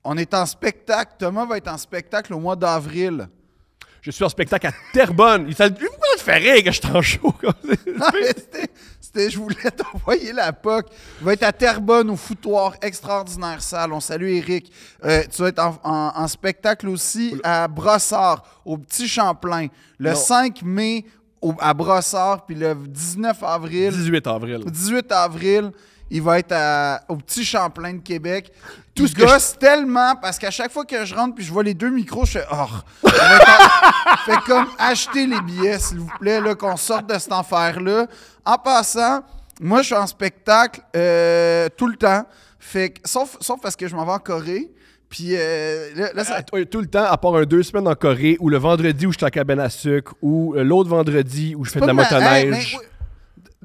On est en spectacle. Thomas va être en spectacle au mois d'avril. Je suis en spectacle à Terrebonne. Pourquoi tu fais rire que je suis en show comme ça? Non, mais je voulais t'envoyer la POC. Il va être à Terrebonne, au Foutoir, extraordinaire salle. On salue Eric. Tu vas être en spectacle aussi à Brossard, au Petit Champlain, le 5 mai à Brossard, puis le 19 avril. 18 avril. 18 avril, il va être au Petit Champlain de Québec. Tout ce gosse tellement, parce qu'à chaque fois que je rentre puis je vois les deux micros, je fais « Oh! » Fait comme acheter les billets, s'il vous plaît, là, qu'on sorte de cet enfer-là. En passant, moi, je suis en spectacle tout le temps. Fait que, sauf parce que je m'en vais en Corée. Puis là, ça... Tout le temps, à part 2 semaines en Corée, ou le vendredi où je suis à cabane à sucre, ou l'autre vendredi où je fais de la motoneige.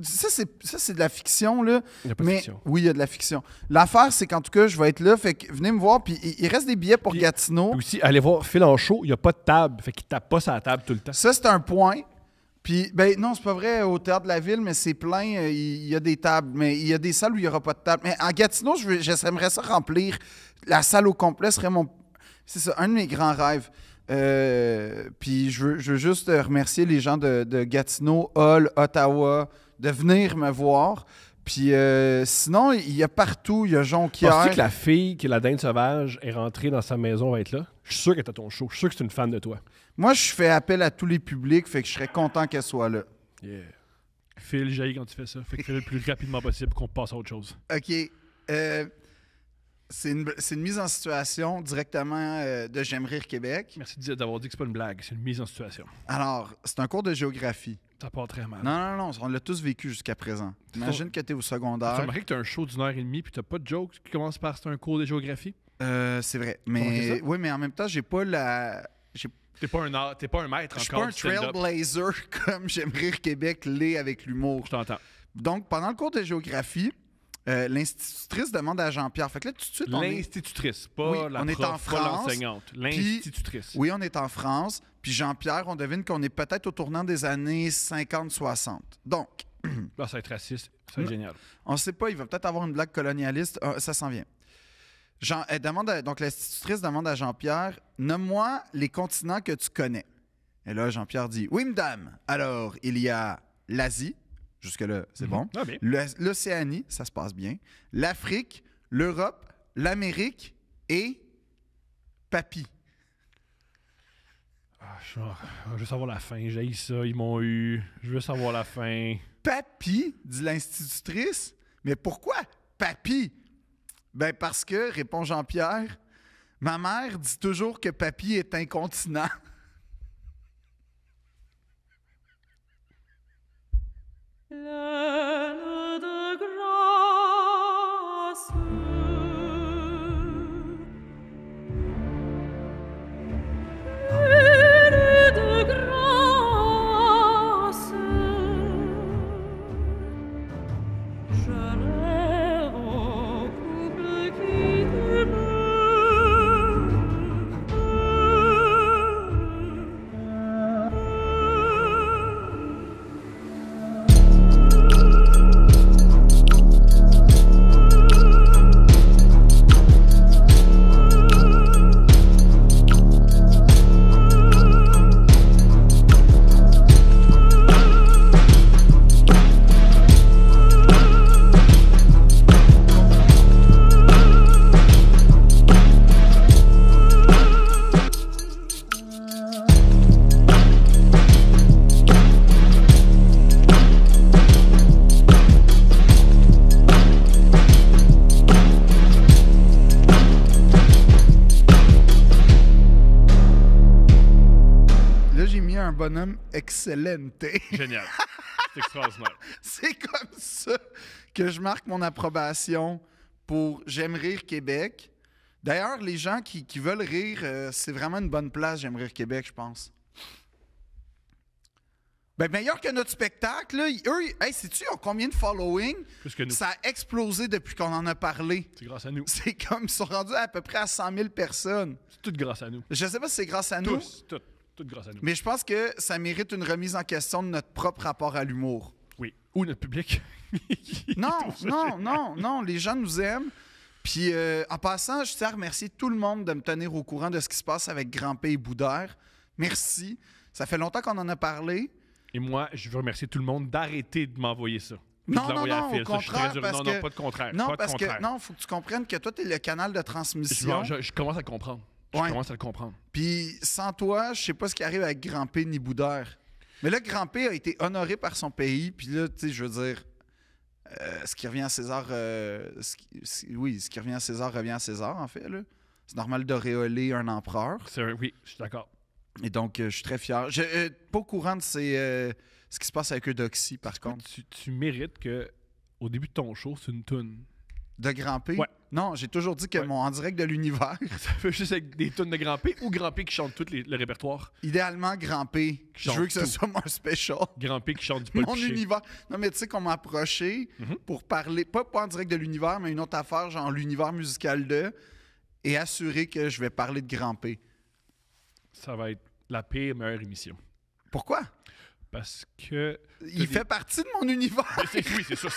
Ça, c'est de la fiction, là. Il n'y a pas de fiction. Oui, il y a de la fiction. L'affaire, c'est qu'en tout cas, je vais être là. Fait que venez me voir. Puis il reste des billets pour Gatineau. Puis aussi, allez voir Phil en show, il n'y a pas de table. Fait qu'il ne tape pas sur la table tout le temps. Ça, c'est un point. Puis, ben non, c'est pas vrai au Théâtre de la Ville, mais c'est plein. Il y a des tables. Mais il y a des salles où il n'y aura pas de table. Mais en Gatineau, j'aimerais ça remplir. La salle au complet serait c'est ça, un de mes grands rêves. Puis je veux juste remercier les gens de Gatineau, Hull, Ottawa, de venir me voir. Puis sinon, il y a partout, il y a Jonquière. Penses-tu que la fille qui est la dinde sauvage est rentrée dans sa maison va être là? Je suis sûr qu'elle est à ton show. Je suis sûr que c'est une fan de toi. Moi, je fais appel à tous les publics, fait que je serais content qu'elle soit là. Yeah. Phil, jaillit quand tu fais ça. Fait que fais le plus rapidement possible qu'on passe à autre chose. OK. C'est une mise en situation directement de J'aime rire Québec. Merci d'avoir dit que c'est pas une blague, c'est une mise en situation. Alors, c'est un cours de géographie. Ça part très mal. Non, on l'a tous vécu jusqu'à présent. Imagine que tu es au secondaire. Tu as remarqué que tu as un show d'1h30 puis tu pas de jokes qui commence par c'est un cours de géographie? C'est vrai. Mais oui, mais en même temps, j'ai pas la... T'es pas un maître Je suis encore pas un du stand-up. trailblazer comme J'aime rire Québec l'est avec l'humour. Je t'entends. Donc, pendant le cours de géographie, l'institutrice demande à Jean-Pierre. Fait que là, tout de suite, L'institutrice, pas Oui, la on est prof, en pas France, l'enseignante. L'institutrice. Oui, on est en France. Puis Jean-Pierre, on devine qu'on est peut-être au tournant des années 50-60. Donc, Là, ça va être raciste. Ça va être génial. on ne sait pas, il va peut-être avoir une blague colonialiste. Ça s'en vient. Donc, l'institutrice demande à Jean-Pierre, nomme-moi les continents que tu connais. Et là, Jean-Pierre dit, oui, madame. Alors, il y a l'Asie. Jusque-là, c'est bon. Ah, bien. L'Océanie, ça se passe bien. L'Afrique, l'Europe, l'Amérique et Papy. Je veux savoir la fin. J'ai ça. Ils m'ont eu. Je veux savoir la fin. Papy, dit l'institutrice. Mais pourquoi Papy? Ben parce que, répond Jean-Pierre, ma mère dit toujours que Papy est incontinent. Pleine de grâce, pleine de grâce, je rêve au couple qui Là, j'ai mis un bonhomme excellente. Génial. C'est extraordinaire. C'est comme ça que je marque mon approbation pour J'aime rire Québec. D'ailleurs, les gens qui veulent rire, c'est vraiment une bonne place, J'aime rire Québec, je pense. Ben, meilleur que notre spectacle, là, eux, hey, sais-tu, ils ont combien de following? Plus que nous. Ça a explosé depuis qu'on en a parlé. C'est grâce à nous. C'est comme, ils sont rendus à peu près à 100 000 personnes. C'est tout grâce à nous. Je sais pas si c'est grâce à nous, Tous. Tout grâce à nous. mais je pense que ça mérite une remise en question de notre propre rapport à l'humour. Oui. Ou notre public. Non, les gens nous aiment. Puis en passant, je tiens à remercier tout le monde de me tenir au courant de ce qui se passe avec Grand P et Boudère. Merci. Ça fait longtemps qu'on en a parlé. Et moi, je veux remercier tout le monde d'arrêter de m'envoyer ça. Puis Non, de l'envoyer à non, Phil. au Ça, je suis très contraire, heureux. parce Non, que... non, pas de contraire. Non, pas de parce que... contraire. Non, faut que tu comprennes que toi, t'es le canal de transmission. Je commence à le comprendre. Je Ouais. commence à le comprendre. Puis sans toi, je sais pas ce qui arrive avec Grand P ni Boudère. Mais là, Grand P a été honoré par son pays. Puis là, tu sais, je veux dire... ce qui revient à César... oui, ce qui revient à César revient à César, en fait, là. C'est normal d'auréoler un empereur. Oui, je suis d'accord. Et donc, je suis très fier. Je suis pas au courant de ce qui se passe avec Eudoxie, par contre. Tu mérites que, au début de ton show, c'est une toune. De Grand P? Ouais. Non, j'ai toujours dit que Ouais. mon en direct de l'univers, Ça fait juste avec des tunes de Grand P ou Grand P qui chante tout le répertoire. idéalement Grand P. Je Chante veux que ce tout. soit mon special. Grand P qui chante du Paul Mon Piché. univers. Non, mais tu sais qu'on m'a approché pour parler, pas en direct de l'univers, mais une autre affaire, genre l'univers musical de, et assurer que je vais parler de Grand P. Ça va être la pire meilleure émission. Pourquoi? Parce que... Il fait partie de mon univers. Oui, c'est ça,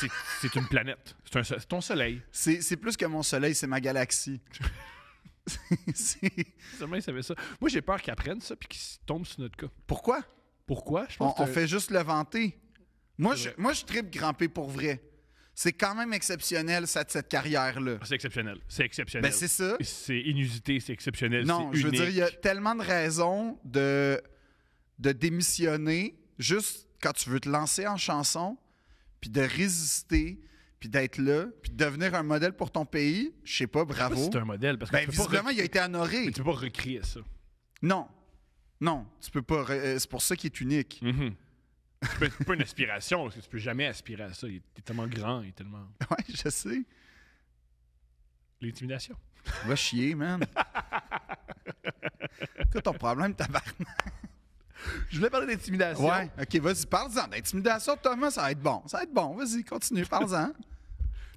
c'est une planète. C'est ton soleil. C'est plus que mon soleil, c'est ma galaxie. C'est- Seulement, il savait ça. Moi, j'ai peur qu'ils apprennent ça puis qu'ils tombent sur notre cas. Pourquoi? Pourquoi? Je On, pense on que fait juste le vanter. Moi, C'est je, moi, je tripe Grand P pour vrai. C'est quand même exceptionnel, cette carrière-là. c'est exceptionnel. C'est exceptionnel. Ben, c'est ça. C'est inusité, c'est exceptionnel. Non, c'est je veux unique. dire, il y a tellement de raisons de démissionner juste quand tu veux te lancer en chanson, puis de résister, puis d'être là, puis de devenir un modèle pour ton pays. Je sais pas, Je sais pas si bravo. c'est un modèle. Parce que Ben, tu peux pas visiblement, il a été honoré. mais tu peux pas recréer ça. Non. Non, tu peux pas. C'est pour ça qu'il est unique. C'est pas une aspiration, parce que tu peux jamais aspirer à ça. Il est tellement grand, il est tellement... Ouais, je sais. L'intimidation. Va chier, man. Toi, ton problème, tabarnak. Je voulais parler d'intimidation. Ouais, ok, vas-y, parle-en. D'intimidation, Thomas, ça va être bon. Ça va être bon. Vas-y, continue, parle-en.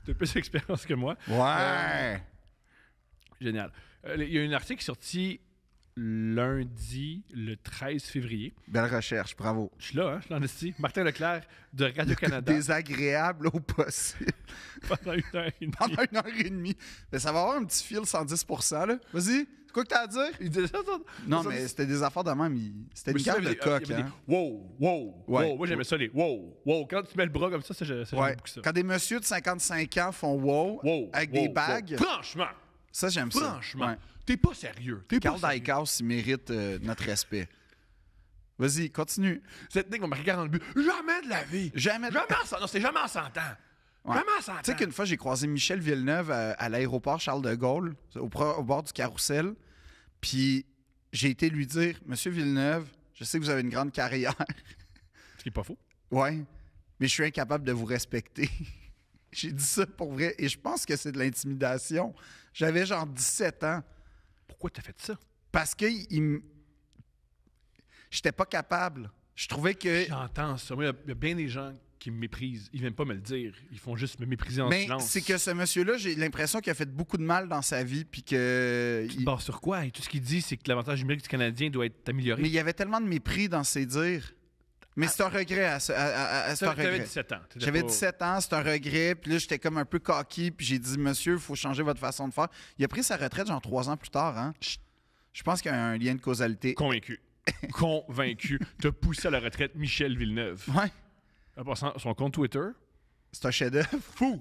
Tu as plus d'expérience que moi. Ouais. Génial. Il y a un article sorti lundi, le 13 février. Belle recherche, bravo. Je suis là, hein, je suis en esti. Martin Leclerc de Radio-Canada. Désagréable au possible. Pendant 1h30. Pendant 1h30. Mais ça va avoir un petit fil 110%, là. Vas-y, c'est quoi que t'as à dire? Il disait ça, Non, mais c'était des affaires de même. C'était une carte de coq, hein. Wow, wow, Ouais. wow. Moi, j'aimais ça, les wow, wow. Quand tu mets le bras comme ça j'aime Ouais. beaucoup ça. Quand des messieurs de 55 ans font wow, Wow, avec wow, des bagues, wow. Franchement, ça, j'aime ça. franchement, Ouais. t'es pas sérieux. T'es pas Carl sérieux. Dykhouse, il mérite notre respect. Vas-y, continue. Cette nègre va marquer 40 buts. Jamais de la vie. Jamais. Jamais en 100 ans. Non, c'est jamais en 100 ans. Ouais. Jamais en 100 ans. Tu sais qu'une fois, j'ai croisé Michel Villeneuve à l'aéroport Charles de Gaulle, au bord du carrousel. Puis j'ai été lui dire, Monsieur Villeneuve, je sais que vous avez une grande carrière. Ce qui est pas faux. Ouais, mais je suis incapable de vous respecter. J'ai dit ça pour vrai. Et je pense que c'est de l'intimidation. J'avais genre 17 ans. Pourquoi t'as fait ça? Parce que j'étais pas capable. Je trouvais que... J'entends ça. Moi, il y a bien des gens qui me méprisent. Ils viennent pas me le dire. Ils font juste me mépriser en Mais silence. c'est que ce monsieur-là, j'ai l'impression qu'il a fait beaucoup de mal dans sa vie, puis que... Tu te bases sur quoi? Et tout ce qu'il dit, c'est que l'avantage numérique du Canadien doit être amélioré. Mais il y avait tellement de mépris dans ses dires. Mais c'est un regret. C'est un T'avais regret. 17 ans. T'étais J'avais pas- 17 ans, c'est un regret. Puis là, j'étais comme un peu cocky. Puis j'ai dit, monsieur, il faut changer votre façon de faire. Il a pris sa retraite genre 3 ans plus tard. Hein? Je pense qu'il y a un lien de causalité. Convaincu. Convaincu. T'as poussé à la retraite Michel Villeneuve. Ouais, En passant, son compte Twitter, c'est un chef-d'œuvre. fou.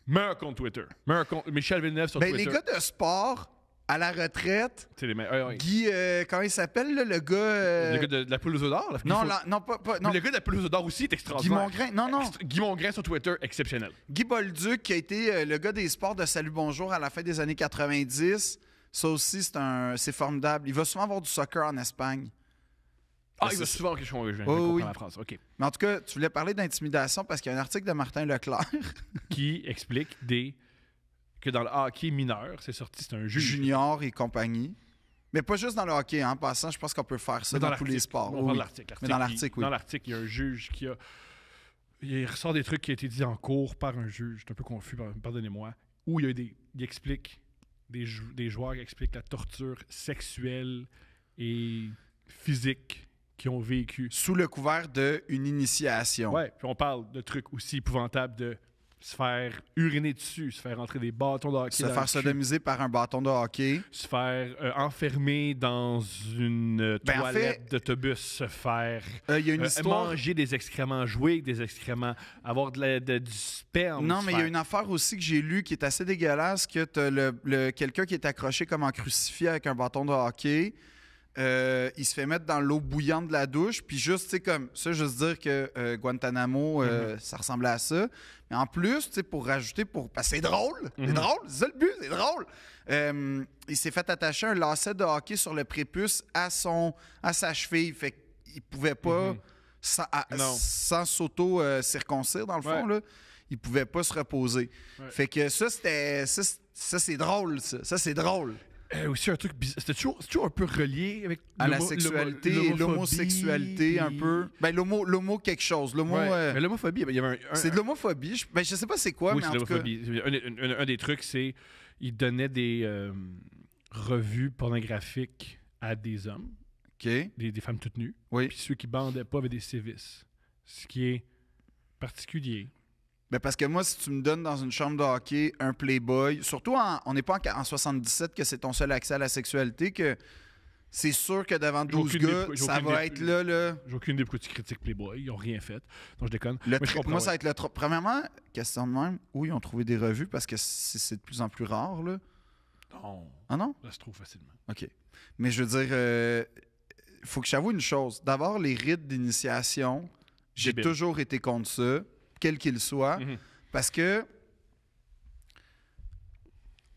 Meilleur compte Twitter. Meilleur compte Michel Villeneuve sur Ben, Twitter. les gars de sport, à la retraite, C'est les meilleurs. Guy, comment il s'appelle, là, le gars... Le gars de la poule aux œufs d'or. là, Non, il faut- non, pas... Non. Mais le gars de la pelouse aux d'or aussi est Guy extraordinaire. Mongrain. Non, non. Guy Mongrain sur Twitter, exceptionnel. Guy Bolduc, qui a été le gars des sports de Salut Bonjour à la fin des années 90. Ça aussi, c'est formidable. Il va souvent avoir du soccer en Espagne. Ah, Ben, il va c'est- souvent que je viens de Oh, comprendre oui. la phrase. OK. Mais en tout cas, tu voulais parler d'intimidation parce qu'il y a un article de Martin Leclerc, Qui explique que dans le hockey mineur, c'est sorti, c'est un juge. junior et compagnie. Mais pas juste dans le hockey. En passant, je pense qu'on peut faire ça Mais dans tous l'article. les sports. On Oui, parle de oui. l'article. Mais dans l'article, oui. Dans l'article, il y a un juge qui a... Il ressort des trucs qui ont été dit en cours par un juge. Je suis un peu confus, pardonnez-moi. Où il explique, des joueurs qui expliquent la torture sexuelle et physique qu'ils ont vécu. Sous le couvert d'une initiation. Ouais, puis on parle de trucs aussi épouvantables de se faire uriner dessus, se faire rentrer des bâtons de hockey Se dans faire le cul, sodomiser par un bâton de hockey. se faire enfermer dans une Ben, en toilette fait, d'autobus, se faire Il y a une histoire... manger des excréments, jouer avec des excréments, avoir du sperme. Non, se mais il y a faire- une affaire aussi que j'ai lue qui est assez dégueulasse, que t'as quelqu'un qui est accroché comme en crucifié avec un bâton de hockey. Il se fait mettre dans l'eau bouillante de la douche, puis juste, tu sais, comme ça, juste dire que Guantanamo, ça ressemblait à ça. Mais en plus, tu sais, pour rajouter, parce que c'est drôle, c'est drôle, c'est ça le but, c'est drôle. Il s'est fait attacher un lacet de hockey sur le prépuce à sa cheville, fait qu'il pouvait pas, Non. sans s'auto-circoncire, dans le fond, Ouais. là, il pouvait pas se reposer. Ouais. Fait que ça, c'est drôle, ça. Ça, c'est drôle. Aussi un truc bizarre. C'est toujours un peu relié avec À la l'homo- sexualité et l'homophobie, l'homosexualité, un puis- peu. Ben, l'homo quelque chose. L'homo, Ouais. Mais l'homophobie, ben, il y avait c'est de l'homophobie. Je sais pas c'est quoi, oui, mais c'est en tout cas... l'homophobie. Un des trucs, c'est il donnait des revues pornographiques à des hommes, OK. des femmes toutes nues, Oui. puis ceux qui bandaient pas avaient des sévices. Ce qui est particulier. Ben, parce que moi, si tu me donnes dans une chambre de hockey un Playboy, surtout on n'est pas en 77 que c'est ton seul accès à la sexualité, que c'est sûr que devant 12 J'ai gars, aucune ça idée- va être là. J'ai aucune idée pourquoi tu critiques Playboy. Ils ont rien fait. Donc je déconne. Le Mais je comprends, moi, ça va ouais. être le trop. Premièrement, question de même, où ils ont trouvé des revues parce que c'est de plus en plus rare, là. Non, Ah non? ça se trouve facilement. OK. Mais je veux dire, il faut que j'avoue une chose. D'abord, les rites d'initiation, j'ai Débile. toujours été contre ça, quel qu'il soit, Mhm. parce que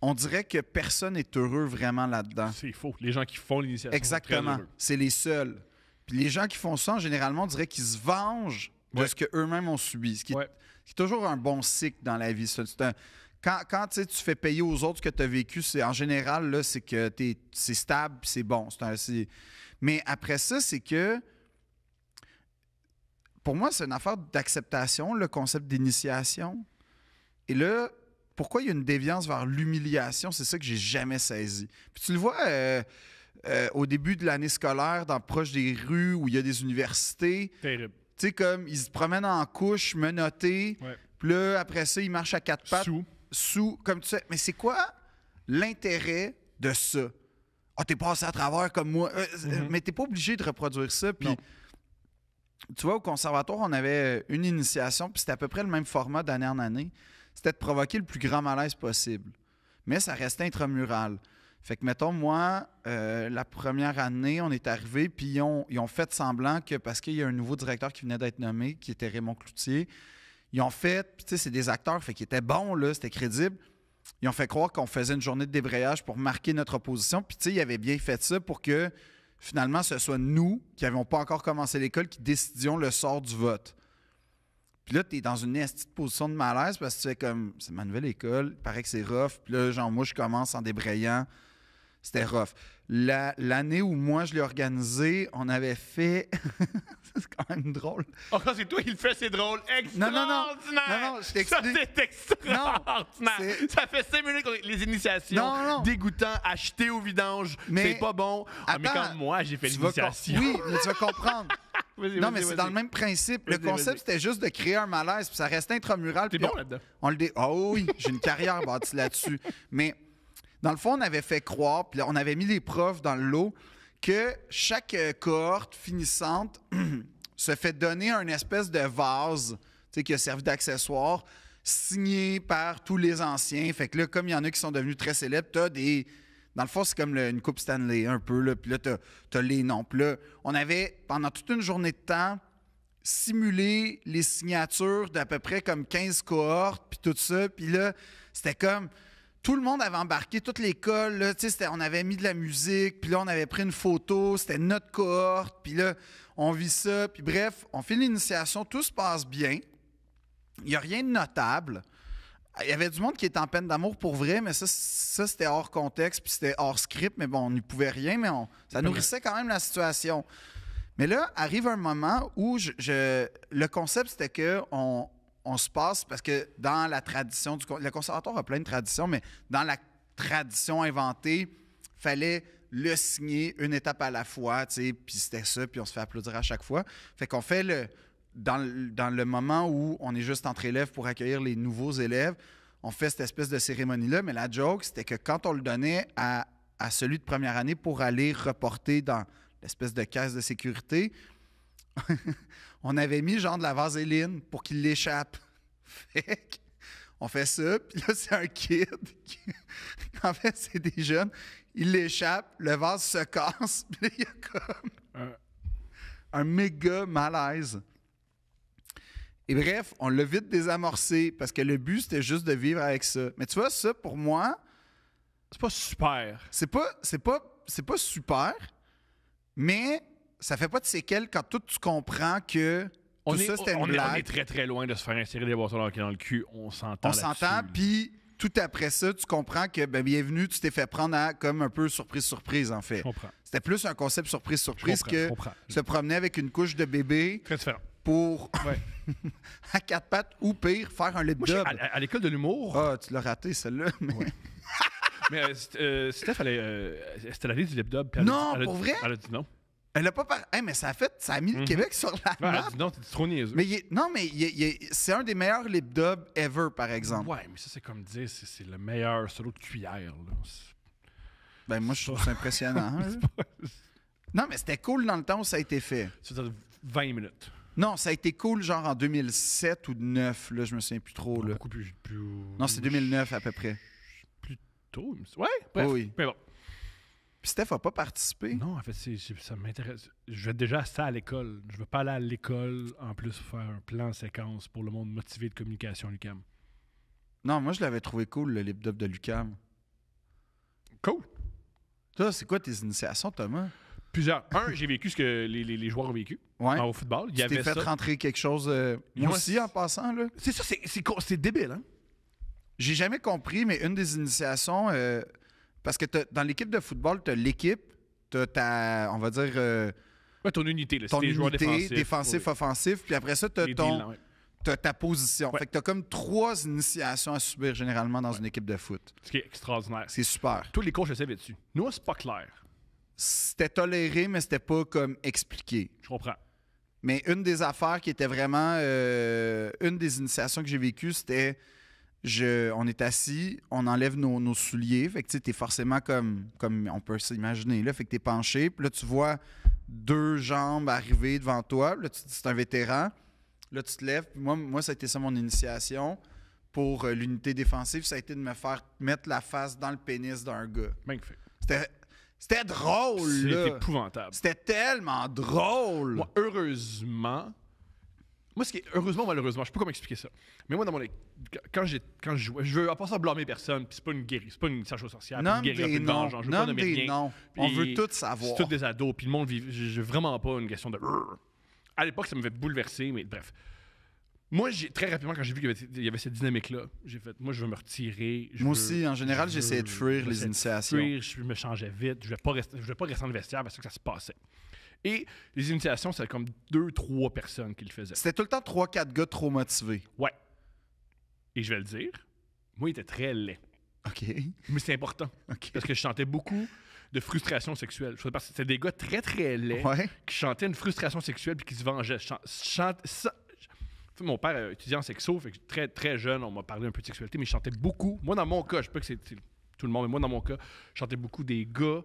on dirait que personne n'est heureux vraiment là-dedans. C'est faux. Les gens qui font l'initiation sont Exactement. très heureux. C'est les seuls. Puis les gens qui font ça, généralement, on dirait qu'ils se vengent de Ouais. ce qu'eux-mêmes ont subi. Ce qui Ouais. est toujours un bon cycle dans la vie. Ça. Quand tu sais, tu fais payer aux autres ce que tu as vécu, c'est en général, là, c'est que c'est stable puis c'est bon. Mais après ça, c'est que pour moi, c'est une affaire d'acceptation, le concept d'initiation. Et là, pourquoi il y a une déviance vers l'humiliation, c'est ça que j'ai jamais saisi. Puis tu le vois au début de l'année scolaire, proche des rues où il y a des universités. Terrible. Tu sais, comme ils se promènent en couche, menottés. Ouais. Puis là, après ça, ils marchent à quatre pattes. Sous. Comme tu sais. Mais c'est quoi l'intérêt de ça? Ah, t'es passé à travers comme moi. Mais t'es pas obligé de reproduire ça. Puis, Non. tu vois, au conservatoire, on avait une initiation, puis c'était à peu près le même format d'année en année. C'était de provoquer le plus grand malaise possible. Mais ça restait intramural. Fait que, mettons, moi, la première année, on est arrivé, puis ils ont fait semblant que, parce qu'il y a un nouveau directeur qui venait d'être nommé, qui était Raymond Cloutier, ils ont fait, puis tu sais, c'est des acteurs, fait qu'ils étaient bons, là, c'était crédible. Ils ont fait croire qu'on faisait une journée de débrayage pour marquer notre opposition, puis tu sais, ils avaient bien fait ça pour que, finalement, ce soit nous, qui n'avions pas encore commencé l'école, qui décidions le sort du vote. Puis là, t'es dans une petite position de malaise parce que tu fais comme, c'est ma nouvelle école, il paraît que c'est rough. Puis là, genre, moi, je commence en débrayant. C'était rough. L'année où moi, je l'ai organisé, on avait fait... c'est quand même drôle. Oh, quand c'est toi qui le fais, c'est drôle. Non, non, non. Extraordinaire. Non, non, je Ça, t'explique. c'est extraordinaire. c'est- Ça fait 5 minutes qu'on est les initiations. Non, non. Dégoûtant, acheté au vidange. Mais- C'est pas bon. Ah, mais Attends, quand moi, j'ai fait tu vas l'initiation. Oui, mais tu vas comprendre. Vas-y, Non, vas-y, mais c'est vas-y. dans le même principe. Le Vas-y, concept, vas-y. c'était juste de créer un malaise, puis ça restait intramural. T'es puis bon là-dedans. On le Oh oui, j'ai une carrière bâtie là-dessus. Mais dans le fond, on avait fait croire, puis là, on avait mis les profs dans le lot, que chaque cohorte finissante se fait donner un espèce de vase, tu sais, qui a servi d'accessoire, signé par tous les anciens. Fait que là, comme il y en a qui sont devenus très célèbres, t'as des... Dans le fond, c'est comme une coupe Stanley, un peu. Là. Puis là, t'as les noms. Puis là, on avait, pendant toute une journée de temps, simulé les signatures d'à peu près comme 15 cohortes, puis tout ça. Puis là, c'était comme... Tout le monde avait embarqué, toute l'école. Là, on avait mis de la musique, puis là, on avait pris une photo. C'était notre cohorte. Puis là, on vit ça. Puis bref, on fait l'initiation. Tout se passe bien. Il n'y a rien de notable. Il y avait du monde qui était en peine d'amour pour vrai, mais ça c'était hors contexte, puis c'était hors script, mais bon, on n'y pouvait rien, mais ça nourrissait quand même la situation. Mais là, arrive un moment où le concept, c'était que on se passe, parce que dans la tradition, le conservatoire a plein de traditions, mais dans la tradition inventée, fallait le signer une étape à la fois, tu sais, puis c'était ça, puis on se fait applaudir à chaque fois. Fait qu'on fait dans le moment où on est juste entre élèves pour accueillir les nouveaux élèves, on fait cette espèce de cérémonie-là. Mais la joke, c'était que quand on le donnait à celui de première année pour aller reporter dans l'espèce de caisse de sécurité, on avait mis genre de la vaseline pour qu'il l'échappe. Fait qu'on fait ça, puis là, c'est un kid. En fait, c'est des jeunes. Il l'échappe, le vase se casse, puis là, il y a comme un méga malaise. Et bref, on l'a vite désamorcé parce que le but, c'était juste de vivre avec ça. Mais tu vois, ça, pour moi, C'est pas super. c'est pas super, mais ça fait pas de séquelles quand tout tu comprends que tout ça, c'était une on blague. est très très loin de se faire insérer des boissons dans le cul. On s'entend On s'entend, là-dessus. puis tout après ça, tu comprends que, ben, bienvenue, tu t'es fait prendre à comme un peu surprise, en fait. Je comprends. C'était plus un concept Je surprise comprends, que je comprends. se promener avec une couche de bébé Très différent. pour, Ouais. à quatre pattes, ou pire, faire un lip Moi, dub. à l'école de l'humour, Ah, tu l'as raté, celle-là. mais- mais Steph, c'était l'année du lip dub. puis Non, elle a pour dit- vrai? Elle a dit non. Elle a pas Hey, mais ça a mis le Québec sur la Ouais, elle map. a dit non, t'es trop niaiseux. Mais c'est un des meilleurs lip dub ever, par exemple. Ouais, mais ça, c'est comme dire, c'est le meilleur solo de cuillère. Là. Ben, moi, je trouve ça impressionnant. hein. Non, mais c'était cool dans le temps où ça a été fait. Ça dure 20 minutes. Non, ça a été cool genre en 2007 ou 2009, là, je me souviens plus trop. Là. Beaucoup plus. Non, c'est 2009 à peu près. Plus tôt. Ouais, bref. Oui. Mais bon. Puis Steph a pas participé. Non, en fait, ça m'intéresse. Je vais déjà ça à l'école. Je veux pas aller à l'école en plus faire un plan séquence pour le monde motivé de communication Lucam. Non, moi, je l'avais trouvé cool, le lip dub de Lucam. Cool. Toi, c'est quoi tes initiations, Thomas? Plusieurs. Un, j'ai vécu ce que les joueurs ont vécu Ouais. au football. Il y Tu t'es avait fait ça. rentrer quelque chose. Moi Moi, aussi, en passant, là. C'est ça, c'est débile, hein? J'ai jamais compris, mais une des initiations, parce que dans l'équipe de football, tu as l'équipe, tu as ta, on va dire, Ouais, ton unité, là. ton C'est les joueurs unité, défensifs. défensif, Ouais. offensif, puis après ça, tu as, Les deals, là, ouais. ta position. Ouais. Fait que tu as comme 3 initiations à subir généralement dans une équipe de foot. Ce qui est extraordinaire. C'est super. Tous les coachs le savaient dessus. Nous, c'est pas clair. C'était toléré, mais c'était pas comme expliqué. Je comprends. Mais une des affaires qui était vraiment... une des initiations que j'ai vécues, c'était... on est assis, on enlève nos souliers. Fait que tu sais, t'es forcément comme on peut s'imaginer. Là, fait que t'es penché. Puis là, tu vois 2 jambes arriver devant toi. Puis là, tu te dis, c'est un vétéran. Là, tu te lèves. Puis moi, ça a été ça mon initiation pour l'unité défensive. Ça a été de me faire mettre la face dans le pénis d'un gars. Magnifique. C'était drôle, C'est là. épouvantable. C'était tellement drôle. Moi, heureusement... Moi, heureusement ou malheureusement, je sais pas comment expliquer ça. Mais moi, quand je jouais, je veux pas ça blâmer personne, puis c'est pas une guérison, c'est pas une sachage sociale, Nomme une guérison, des une noms. vengeance, je veux pas Nomme nommer des rien. noms. Puis On veut tout savoir. C'est tous des ados, puis le monde vit. J'ai vraiment pas une question de. À l'époque, ça m'avait bouleversé, mais bref. Moi, très rapidement, quand j'ai vu qu'il y avait cette dynamique-là, j'ai fait, moi, je veux me retirer. Moi aussi, en général, j'essayais de fuir les j'essayais de initiations. fuir, je me changeais vite, je voulais pas rester dans le vestiaire parce que ça se passait. Et les initiations, c'était comme 2-3 personnes qui le faisaient. C'était tout le temps 3-4 gars trop motivés. Ouais. Et je vais le dire, moi, il était très laid. OK. Mais c'est important. OK. Parce que je chantais beaucoup de frustration sexuelle. C'était des gars très, très laids Ouais. qui chantaient une frustration sexuelle puis qui se vengeaient. Mon père étudiait en sexo, fait que très, très jeune, on m'a parlé un peu de sexualité, mais je chantais beaucoup. Moi, dans mon cas, je sais pas que c'est tout le monde, mais moi, dans mon cas, je chantais beaucoup des gars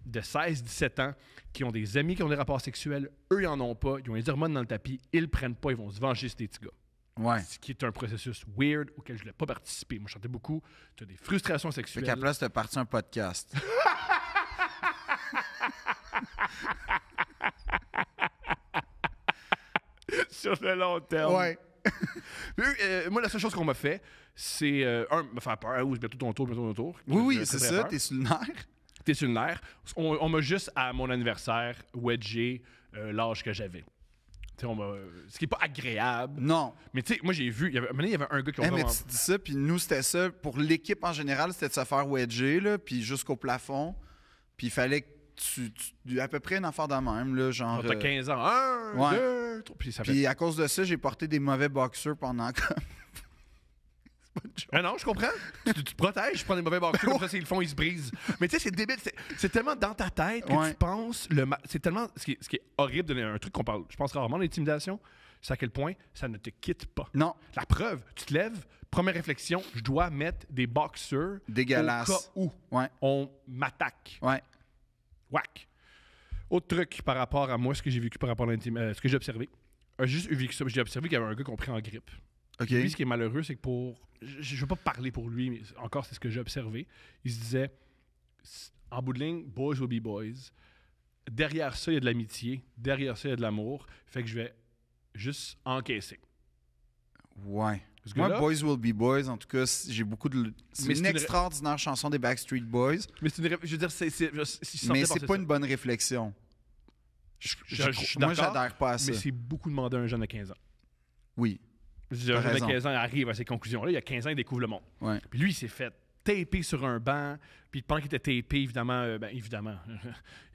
de 16-17 ans qui ont des amis qui ont des rapports sexuels. Eux, ils en ont pas. Ils ont les hormones dans le tapis. Ils le prennent pas. Ils vont se venger sur des petits gars. Ouais. Ce qui est un processus weird auquel je voulais pas participer. Moi, je chantais beaucoup. Tu as des frustrations Fait sexuelles. qu'à la place, t'as parti un podcast. Sur le long terme. Ouais. Moi, la seule chose qu'on m'a fait, c'est me faire peur. Ou bientôt ton tour. Oui, J'ai c'est très ça. peur. T'es sur le nerf. T'es sur le nerf. On m'a juste, à mon anniversaire, wedgé l'âge que j'avais. Ce qui n'est pas agréable. Non. Mais tu sais, moi, j'ai vu, il y avait un gars qui Mais vraiment... tu dis ça, puis nous, c'était ça. Pour l'équipe en général, c'était de se faire wedger, là, puis jusqu'au plafond. Puis il fallait que tu à peu près une affaire de même, là, genre... T'as 15 ans. 1, ouais. 2, 3... Puis ça fait... Puis à cause de ça, j'ai porté des mauvais boxers pendant comme... Ah non, je comprends. Tu te protèges, je prends des mauvais boxeurs, comme ça, s'ils le font, ils se brisent. Mais tu sais, c'est débile. C'est tellement dans ta tête que Ouais. tu penses... C'est tellement... Ce qui est horrible, un truc qu'on parle, je pense rarement, l'intimidation, C'est à quel point ça ne te quitte pas. Non, La preuve, tu te lèves, première réflexion, je dois mettre des boxers dégueulasse. au cas où Ouais, on m'attaque. ouais. Whack. Autre truc par rapport à moi, ce que j'ai vécu par rapport à l'intimité, ce que j'ai observé. J'ai juste vécu ça, j'ai observé qu'il y avait un gars qui a pris en grippe. OK. Lui, ce qui est malheureux, c'est que je ne veux pas parler pour lui, mais encore, c'est ce que j'ai observé. Il se disait, en bout de ligne, boys will be boys. Derrière ça, il y a de l'amitié. Derrière ça, il y a de l'amour. Fait que je vais juste encaisser. Ouais. Ce Moi, gars-là- Boys Will Be Boys, en tout cas, j'ai beaucoup de. C'est Mais une c'est une- extraordinaire chanson des Backstreet Boys, Mais c'est une je veux dire, mais c'est pas une bonne réflexion. Je suis Moi, d'accord, j'adhère pas à ça. mais c'est beaucoup demandé à un jeune de 15 ans. Oui, Je veux dire, un T'as jeune de raison. 15 ans arrive à ces conclusions-là. Il y a 15 ans, il découvre le monde. ouais. Puis lui, il s'est fait taper sur un banc. Puis pendant qu'il était tapé, évidemment,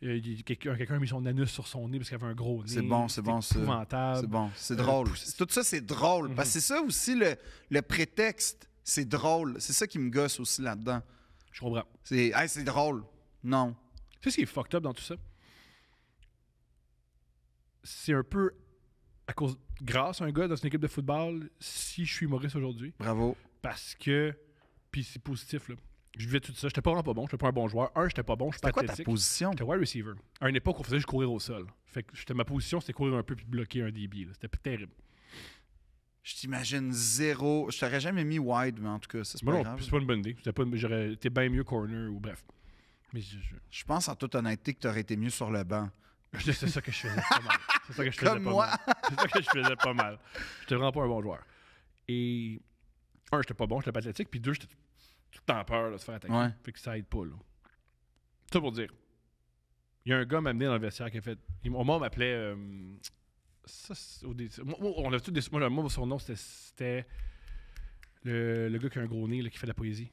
quelqu'un a mis son anus sur son nez parce qu'il avait un gros nez. C'est bon, c'est bon, ça. épouvantable. C'est bon, c'est drôle. pousse- Tout ça, c'est drôle. Parce que c'est ça aussi le prétexte. C'est drôle. C'est ça qui me gosse aussi là-dedans. Je comprends. C'est hey, c'est drôle. Non. Tu sais ce qui est fucked up dans tout ça? C'est un peu grâce à un gars dans une équipe de football si je suis humoriste aujourd'hui. Bravo. Parce que, puis c'est positif, là. Je vivais tout ça. J'étais pas vraiment pas bon. J'étais pas un bon joueur. J'étais pas bon. Je suis pas C'était quoi ta athlétique. position? J'étais wide receiver. À une époque, on faisait juste courir au sol. Fait que ma position, c'était courir un peu puis bloquer un DB. Là. C'était terrible. Je t'imagine zéro. Je t'aurais jamais mis wide, mais en tout cas, ça, c'est Moi pas non, grave. c'est pas une bonne idée. J'aurais été bien mieux corner ou bref. Mais Je pense en toute honnêteté que tu aurais été mieux sur le banc. c'est ça que je faisais pas mal. C'est ça que je faisais Comme pas moi. mal. C'est ça que je faisais pas mal. J'étais vraiment pas un bon joueur. Et j'étais pas bon, j'étais pas athlétique. Puis deux, j'étais tout le temps peur là, de se faire attaquer. Ouais. Fait que ça aide pas, là. Ça pour dire. Il y a un gars m'a amené dans le vestiaire qui a fait. Moi, on m'appelait. On a tous des. Moi, son nom, c'était le gars qui a un gros nez, là, qui fait de la poésie.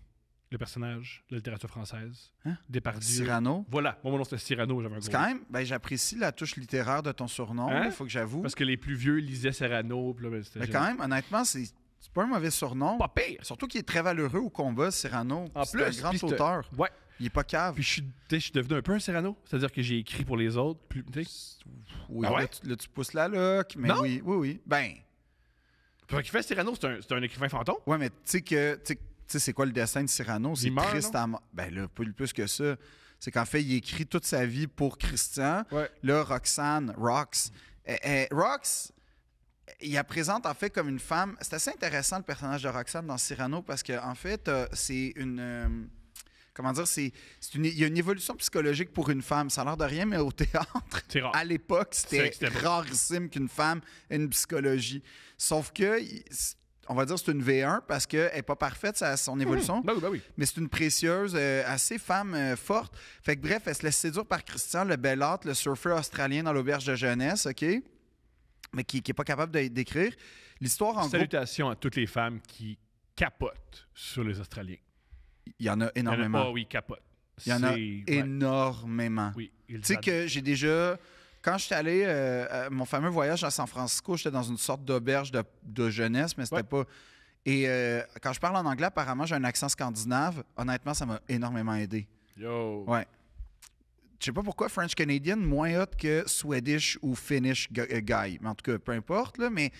Le personnage de la littérature française. Hein? Depardieu. Cyrano. Voilà. Moi, mon nom, c'était Cyrano. J'avais un C'est gros quand nez. même, ben, j'apprécie la touche littéraire de ton surnom, Hein? il faut que j'avoue. Parce que les plus vieux lisaient Cyrano. Puis là, ben, c'était Mais quand même, honnêtement, c'est pas un mauvais surnom. pas pire. Surtout qu'il est très valeureux au combat, Cyrano. En C'est plus, un grand puis c'est- auteur. Ouais. Il est pas cave. Puis je suis devenu un peu un Cyrano. C'est-à-dire que j'ai écrit pour les autres. Tu sais. Oui, Ah ouais? là, tu pousses la loque, mais Non? oui. Ben, Fait qu'il fait Cyrano, c'est un écrivain fantôme. ouais, mais tu sais que, tu sais, c'est quoi le destin de Cyrano? C'est Il meurt, triste non? à mort. Ben là, plus que ça. C'est qu'en fait, il écrit toute sa vie pour Christian. Ouais. Là, Rox, il la présente en fait comme une femme. C'est assez intéressant le personnage de Roxane dans Cyrano parce que en fait, c'est une. Comment dire, il y a une évolution psychologique pour une femme. Ça a l'air de rien, mais au théâtre, C'est rare. à l'époque, c'était C'était rarissime qu'une femme ait une psychologie. Sauf que, on va dire, c'est une V1 parce qu'elle n'est pas parfaite, son évolution. Ben oui. Mais c'est une précieuse, assez femme forte. Fait que bref, elle se laisse séduire par Christian, le belâtre, le surfeur australien dans l'auberge de jeunesse, OK? Mais qui n'est pas capable d'écrire. L'histoire, en gros, Salutations à toutes les femmes qui capotent sur les Australiens. il y en a énormément. Ah oui, capotent. Il y en a Ouais. énormément. Oui, ils Tu sais adorent. que j'ai déjà... Quand j'étais allé, mon fameux voyage à San Francisco, j'étais dans une sorte d'auberge de jeunesse, mais c'était Ouais. pas... Et quand je parle en anglais, apparemment, j'ai un accent scandinave. Honnêtement, ça m'a énormément aidé. Yo. Ouais. Je sais pas pourquoi French Canadian moins hot que Swedish ou Finnish guy. Mais en tout cas, peu importe, là. Mais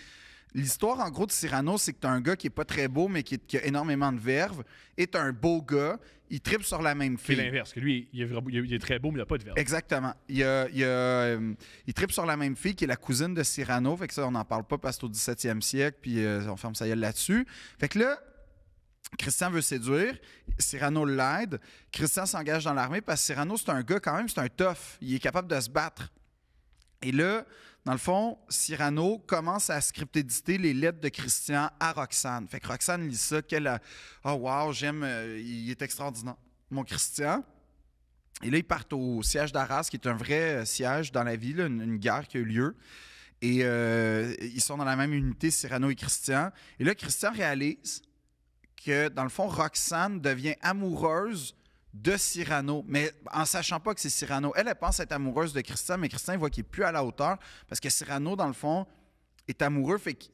l'histoire, en gros, de Cyrano, c'est que t'as un gars qui est pas très beau, mais qui a énormément de verve. Et t'as un beau gars. Il tripe sur la même C'est fille. l'inverse. Que lui, il est très beau, mais il n'a pas de verbe. Exactement. Il tripe sur la même fille qui est la cousine de Cyrano. Fait que ça, on n'en parle pas parce que c'est au 17e siècle, puis on ferme sa gueule là-dessus. Fait que là, Christian veut séduire, Cyrano l'aide. Christian s'engage dans l'armée parce que Cyrano, c'est un gars quand même, c'est un tough. Il est capable de se battre. Et là, dans le fond, Cyrano commence à scriptéditer les lettres de Christian à Roxane. Fait que Roxane lit ça, oh wow, j'aime, il est extraordinaire, mon Christian. Et là, ils partent au siège d'Arras, qui est un vrai siège dans la vie, là, une guerre qui a eu lieu. Et ils sont dans la même unité, Cyrano et Christian. Et là, Christian réalise que, dans le fond, Roxane devient amoureuse de Cyrano, mais en sachant pas que c'est Cyrano. Elle pense être amoureuse de Christian, mais Christian, il voit qu'il n'est plus à la hauteur parce que Cyrano, dans le fond, est amoureux. Fait que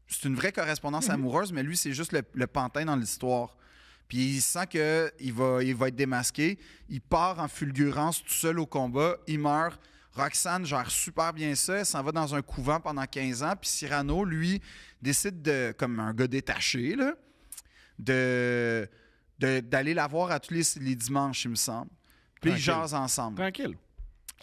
c'est une vraie correspondance amoureuse, mais lui, c'est juste le pantin dans l'histoire. Puis il sent qu'il va être démasqué. Il part en fulgurance tout seul au combat. Il meurt. Roxane gère super bien ça. Elle s'en va dans un couvent pendant 15 ans. Puis Cyrano, lui, décide de, comme un gars détaché, là, d'aller la voir à tous les dimanches, il me semble. Puis ils Tranquille. jasent ensemble. Tranquille.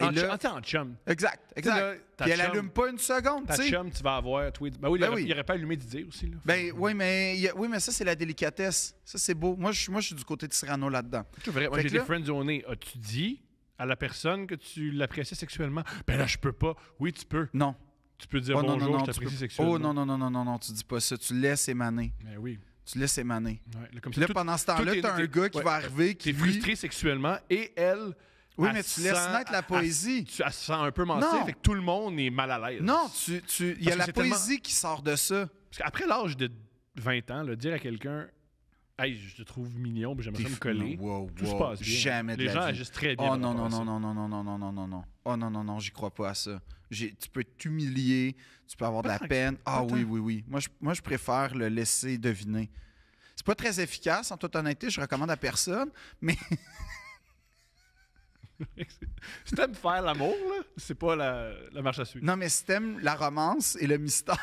Et là- En chum. Exact. Tu sais, là, ta Puis elle chum- allume pas une seconde, Ta tu sais. chum, tu vas avoir tweet. Ben oui, Ben il aurait pas allumé d'idée aussi. Là. Ben oui, mais ça, c'est la délicatesse. Ça, c'est beau. Moi, je suis du côté de Cyrano là-dedans. Moi, Fait j'ai que été là- friendzoné. As-tu dit à la personne que tu l'apprécies sexuellement? Ben là, je peux pas. Oui, tu peux. Non. Tu peux dire Oh, non, bonjour, non, non, je tu t'apprécie peux- sexuellement. Oh non, tu dis pas ça. Tu laisses émaner. Ben oui. Tu laisses émaner. Ouais, là, comme Puis là, tout- pendant ce tout temps-là, est- t'as un gars qui ouais. va arriver qui T'es lui- frustré sexuellement et elle. Oui, elle mais tu laisses sent- naître la poésie. Elle se sent un peu mentir, Non. fait que tout le monde est mal à l'aise. Non, il y a Parce que la c'est tellement- poésie qui sort de ça. Parce qu'après l'âge de 20 ans, là, dire à quelqu'un hey, je te trouve mignon, puis j'aimerais ça me coller. Non, wow, tout se wow, passe bien. jamais de Les la gens vie. agissent très bien. Oh par non, rapport non, à ça. non. Oh non, j'y crois pas à ça. Tu peux t'humilier, tu peux avoir de la Pas peine. Ah tant. oui. Moi, je préfère le laisser deviner. C'est pas très efficace, en toute honnêteté, je recommande à personne, mais Si t'aimes faire l'amour, là, c'est pas la marche à suivre. non, mais si t'aimes la romance et le mystère,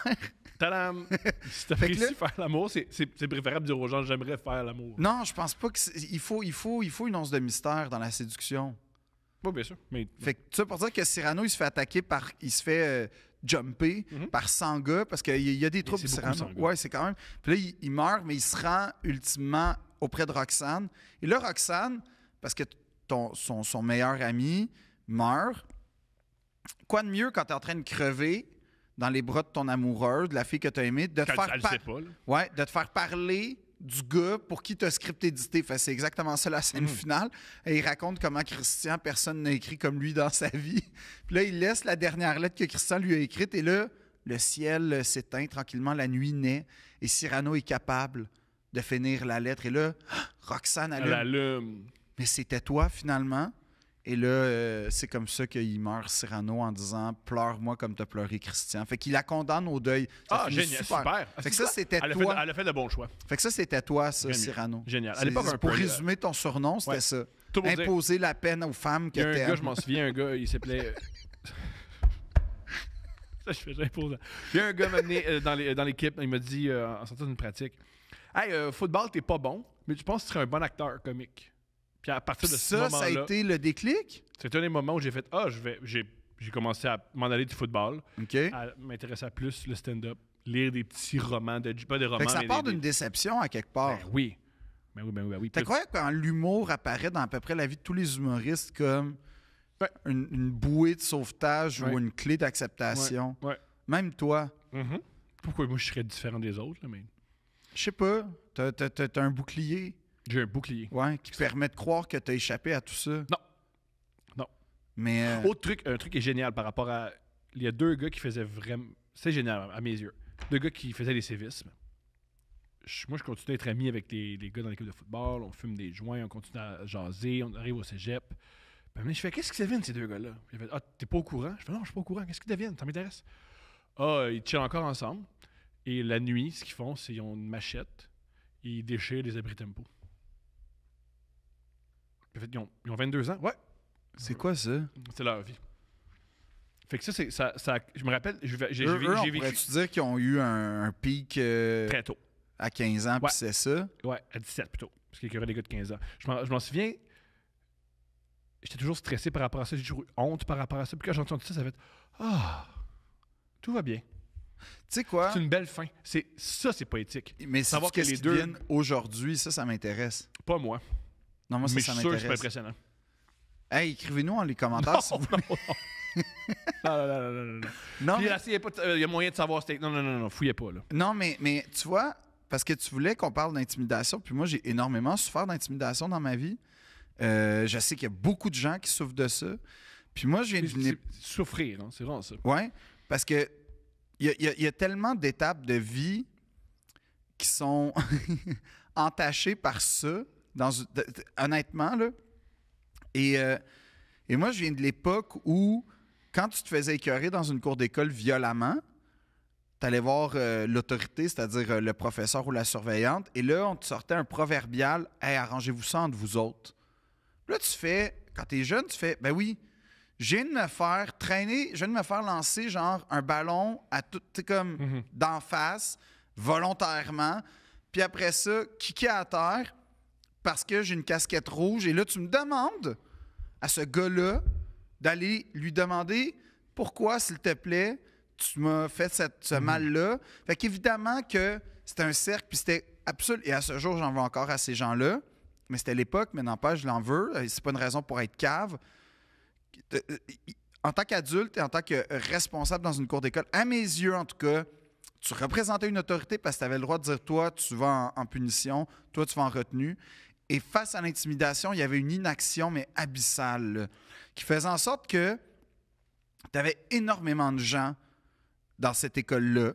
Tadam! Si Fait que t'apprécies là- faire l'amour, c'est préférable de dire aux gens j'aimerais faire l'amour. non, je pense pas que il faut une once de mystère dans la séduction. Oui, bien sûr. Mais Fait que ça pour dire que Cyrano, il se fait attaquer il se fait jumper par 100 gars parce qu'il y a des troupes c'est beaucoup, Cyrano. 100 gars. Ouais, c'est quand même. Puis là, il meurt, mais il se rend ultimement auprès de Roxane. Et là, Roxane, parce que son meilleur ami meurt, quoi de mieux quand t'es en train de crever dans les bras de ton amoureuse, de la fille que t'as aimée, de te quand faire elle le sait pas, là. Ouais, de te faire parler du gars pour qui tu as script édité. Fait, c'est exactement ça la scène finale. Et il raconte comment Christian, personne n'a écrit comme lui dans sa vie. Puis là, il laisse la dernière lettre que Christian lui a écrite. Et là, le ciel s'éteint tranquillement, la nuit naît. Et Cyrano est capable de finir la lettre. Et là, Roxane Elle allume. allume. Mais c'était toi, finalement. Et là, c'est comme ça qu'il meurt, Cyrano, en disant « Pleure-moi comme t'as pleuré Christian ». Fait qu'il la condamne au deuil. Ça Ah, finit génial, super. Fait que ça, c'était Elle a toi. fait de bons choix. Fait que ça, c'était toi, ça, Génial. Cyrano. Génial. À C'est- l'époque, un pour peu, résumer ton surnom, c'était Ouais. ça. Tout pour dire- Imposer la peine aux femmes que Il y a un gars, t'aimes. je m'en souviens, un gars, il s'appelait. Ça, je fais imposant. Il y a un gars m'a amené dans l'équipe, il m'a dit en sortant d'une pratique hey, football, t'es pas bon, mais je pense que tu serais un bon acteur comique. Puis à partir de ce Ça moment-là, a été le déclic? c'était un des moments où j'ai fait j'ai commencé à m'en aller du football, OK. à m'intéresser à plus le stand-up, lire des petits romans, pas des romans, Fait que ça mais part des- d'une déception à quelque part. Ben oui. Ben oui. T'as croyais que quand l'humour apparaît dans à peu près la vie de tous les humoristes comme Ouais. une bouée de sauvetage Ouais. ou une clé d'acceptation? Ouais. Même toi. Mhm. Pourquoi moi je serais différent des autres, là, mais Je sais pas. T'as un bouclier, j'ai un bouclier. ouais, qui permet de croire que t'as échappé à tout ça. Non. Mais Autre truc, un truc qui est génial par rapport à. Il y a deux gars qui faisaient vraiment. C'est génial à mes yeux. Deux gars qui faisaient des sévices. Moi, je continue à être ami avec les gars dans l'équipe de football. On fume des joints, on continue à jaser, on arrive au cégep. Puis je fais, qu'est-ce qu'ils deviennent ces deux gars-là? Puis il fait, ah, t'es pas au courant? Je fais, non, je suis pas au courant. Qu'est-ce qu'ils deviennent? Ça m'intéresse. Ah, ils chillent encore ensemble. Et la nuit, ce qu'ils font, c'est qu'ils ont une machette et ils déchirent les abris tempo. Puis, en fait, ils ont 22 ans. Ouais, c'est quoi ça? c'est leur vie. Fait que ça, c'est ça, je me rappelle, j'ai Eux, on vécu pourrait-tu dire qu'ils ont eu un pic très tôt. à 15 ans, puis Ouais. c'est ça? Ouais, à 17 plutôt. Parce qu'il y aurait des gars de 15 ans. Je m'en souviens, j'étais toujours stressé par rapport à ça, j'ai toujours eu honte par rapport à ça. Puis quand j'ai entendu ça, ça fait ah, tout va bien. Tu sais quoi? C'est une belle fin. C'est poétique. Mais Savoir savoir que que les les deux- deviennent aujourd'hui, ça m'intéresse. Pas moi. Non, moi, mais ça je suis sûr que c'est pas m'intéresse. impressionnant. Hey, écrivez-nous en les commentaires si vous voulez. Non. Non, Puis mais, là, il y a moyen de savoir. Non, fouillez pas, là. non mais tu vois, parce que tu voulais qu'on parle d'intimidation, puis moi, j'ai énormément souffert d'intimidation dans ma vie. Je sais qu'il y a beaucoup de gens qui souffrent de ça. Puis moi, je viens d'une C'est souffrir, hein, c'est vraiment ça. ouais, parce que il y a tellement d'étapes de vie qui sont entachées par ça, honnêtement, là. Et moi, je viens de l'époque où, quand tu te faisais écœurer dans une cour d'école violemment, tu allais voir l'autorité, c'est-à-dire le professeur ou la surveillante, et là, on te sortait un proverbial « Hey, arrangez-vous ça entre vous autres ». Là, tu fais, quand tu es jeune, tu fais « Ben oui, je viens de me faire traîner, je viens de me faire lancer genre un ballon à tout, tu sais, comme d'en face, volontairement. Puis après ça, kicker à terre parce que j'ai une casquette rouge. Et là, tu me demandes à ce gars-là d'aller lui demander pourquoi, s'il te plaît, tu m'as fait ce mal-là. Fait qu'évidemment que c'était un cercle, puis c'était absolu. Et à ce jour, j'en veux encore à ces gens-là. Mais c'était l'époque, mais n'empêche, je l'en veux. C'est pas une raison pour être cave. En tant qu'adulte et en tant que responsable dans une cour d'école, à mes yeux, en tout cas, tu représentais une autorité parce que tu avais le droit de dire, toi, tu vas en punition, toi, tu vas en retenue. Et face à l'intimidation, il y avait une inaction, mais abyssale, là, qui faisait en sorte que tu avais énormément de gens dans cette école-là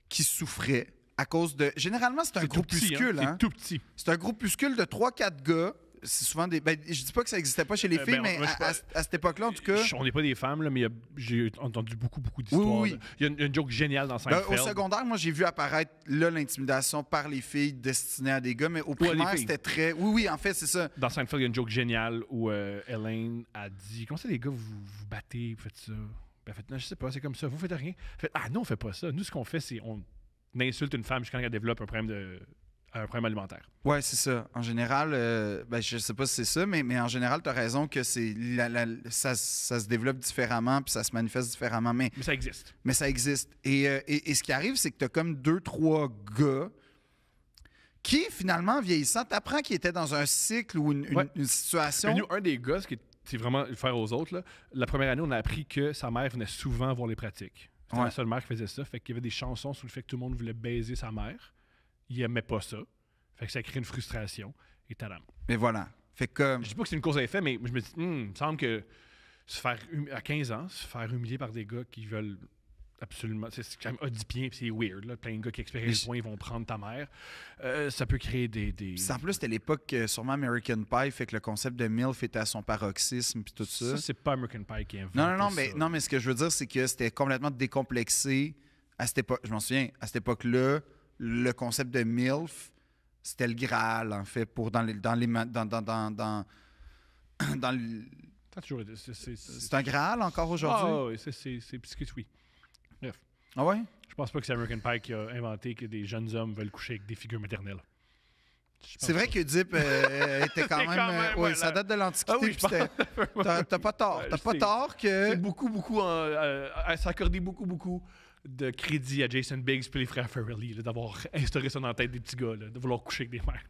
qui souffraient à cause de... Généralement, c'est un C'est tout petit, groupuscule. hein. Hein? C'est tout petit. C'est un groupuscule de 3-4 gars. C'est souvent des... Ben, je dis pas que ça n'existait pas chez les filles, ben, mais moi, je à cette époque-là, en tout cas... On n'est pas des femmes, là, mais j'ai entendu beaucoup d'histoires. Oui. là. Il y a une joke géniale dans Ben, Seinfeld. au secondaire, moi, j'ai vu apparaître là l'intimidation par les filles destinée à des gars, mais au les primaire, filles. c'était très... Oui, en fait, c'est ça. Dans Seinfeld, il y a une joke géniale où Elaine a dit comment ça, les gars, vous battez, vous faites ça? Ben, elle fait, non, je sais pas, c'est comme ça, vous faites rien. Elle fait, ah non, on fait pas ça. Nous, ce qu'on fait, c'est on insulte une femme jusqu'à ce qu'elle développe un problème alimentaire. Ouais, c'est ça. En général, ben, je sais pas si c'est ça, mais en général, tu as raison que c'est ça se développe différemment puis ça se manifeste différemment. Mais Mais ça existe. ça existe. Et ce qui arrive, c'est que tu as comme 2-3 gars qui, finalement, en vieillissant, t'apprends qu'ils étaient dans un cycle ou une situation... Mais nous, un des gars, c'est vraiment le faire aux autres, là, la première année, on a appris que sa mère venait souvent voir les pratiques. C'était Ouais. la seule mère qui faisait ça. Fait qu'il y avait des chansons sur le fait que tout le monde voulait baiser sa mère. Il aimait pas ça. Fait que ça crée une frustration. Et tadam. Mais voilà. Fait que... Je dis pas que c'est une cause à effet, mais je me dis, il me semble que à 15 ans, se faire humilier par des gars qui veulent absolument... C'est quand même audipiens, puis c'est weird. Là, plein de gars qui espéraient le point, ils vont prendre ta mère. Ça peut créer des... Puis en plus, c'était l'époque, sûrement American Pie, fait que le concept de MILF était à son paroxysme, puis tout ça. Ça, c'est pas American Pie qui invente Non, mais ce que je veux dire, c'est que c'était complètement décomplexé à cette époque. Je m'en souviens, à cette époque-là, le concept de MILF, c'était le Graal, en fait, pour dans le... Ça a toujours été... C'est un Graal encore aujourd'hui? Ah oui, c'est biscuit, oui. Bref. Ah ouais? Je pense pas que c'est American Pie qui a inventé que des jeunes hommes veulent coucher avec des figures maternelles. C'est vrai que Oedipe était quand même... ouais, ça date de l'Antiquité. Ah oui, puis t'as pas tort. Ouais, T'as je pas sais. tort que... C'est beaucoup s'accorder beaucoup de crédit à Jason Biggs puis les frères Farrelly là, d'avoir instauré ça dans la tête des petits gars, là, de vouloir coucher avec des mères.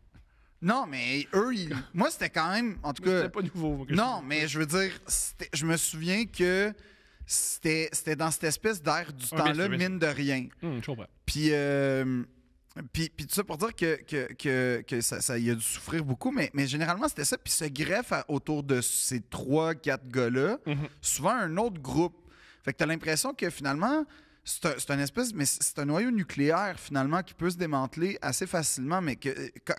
Non, mais eux, moi, c'était quand même... En tout cas... C'était pas nouveau. moi, que Non, mais je veux dire, je me souviens que c'était dans cette espèce d'air du Un temps-là, mythe. mine de rien. je comprends. Puis tout ça pour dire que ça il a dû souffrir beaucoup, mais généralement, c'était ça. Puis se greffe autour de ces 3-4 gars-là, souvent un autre groupe. Fait que t'as l'impression que finalement, c'est un espèce... Mais c'est un noyau nucléaire, finalement, qui peut se démanteler assez facilement, mais que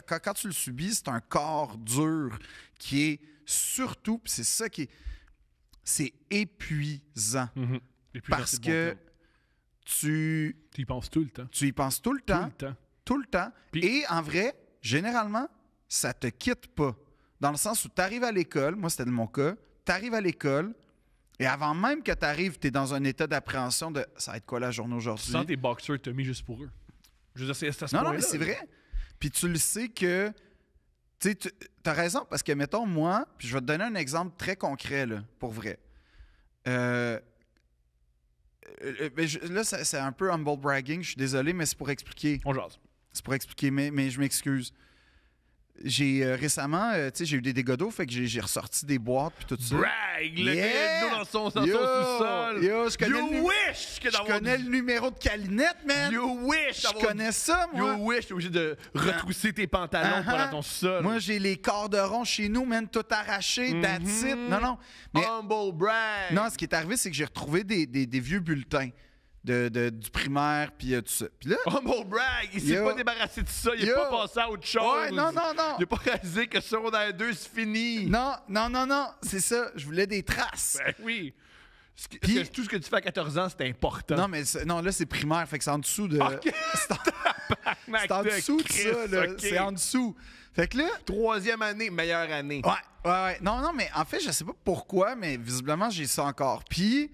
quand tu le subis, c'est un corps dur qui est surtout... Puis c'est ça qui est... C'est épuisant. Et puis, Parce c'est le bon que terme. tu y penses tout le temps. y penses tout le temps. Tout le temps. Puis- Et en vrai, généralement, ça te quitte pas. Dans le sens où tu arrives à l'école, moi c'était mon cas, tu arrives à l'école et avant même que tu arrives, tu es dans un état d'appréhension de ça va être quoi la journée Tu aujourd'hui? sens tes boxers te mis juste pour eux. Je veux dire, c'est à ce Non, point-là. mais c'est vrai. Puis tu le sais que. Tu sais, t'as raison, parce que, mettons, moi, puis je vais te donner un exemple très concret, là, pour vrai. Ben, là, c'est un peu humble bragging, je suis désolé, mais c'est pour expliquer. On jase. C'est pour expliquer, mais je m'excuse. J'ai récemment, tu sais, j'ai eu des dégâts d'eau, fait que j'ai ressorti des boîtes puis tout ça. Brag! Le Yeah! gars d'eau dans son Yo! sous-sol. Yo, je connais You wish que Je d'avoir connais le numéro de calinette, man! You wish Je d'avoir connais ça, moi! You wish, t'es obligé de retrousser tes pantalons pour aller dans ton sol. Moi, j'ai les cordons chez nous, man, tout arraché, that's it. Non. Mais Humble brag! non, ce qui est arrivé, c'est que j'ai retrouvé des vieux bulletins du primaire, puis tout ça. Puis là, Humble brag! Il s'est Yo. pas débarrassé de ça, il Yo. est pas passé à autre chose. Ouais, non. Il a pas réalisé que secondaire 2, c'est fini. non, c'est ça. Je voulais des traces. Ben oui. Parce Puis- que tout ce que tu fais à 14 ans, c'est important. Non, mais non, là, c'est primaire, fait que c'est en dessous de. Ok. C'est en dessous de ça, là. C'est en dessous. Fait que là. Troisième année, meilleure année. Ouais. Non, mais en fait, je sais pas pourquoi, mais visiblement, j'ai ça encore. Puis,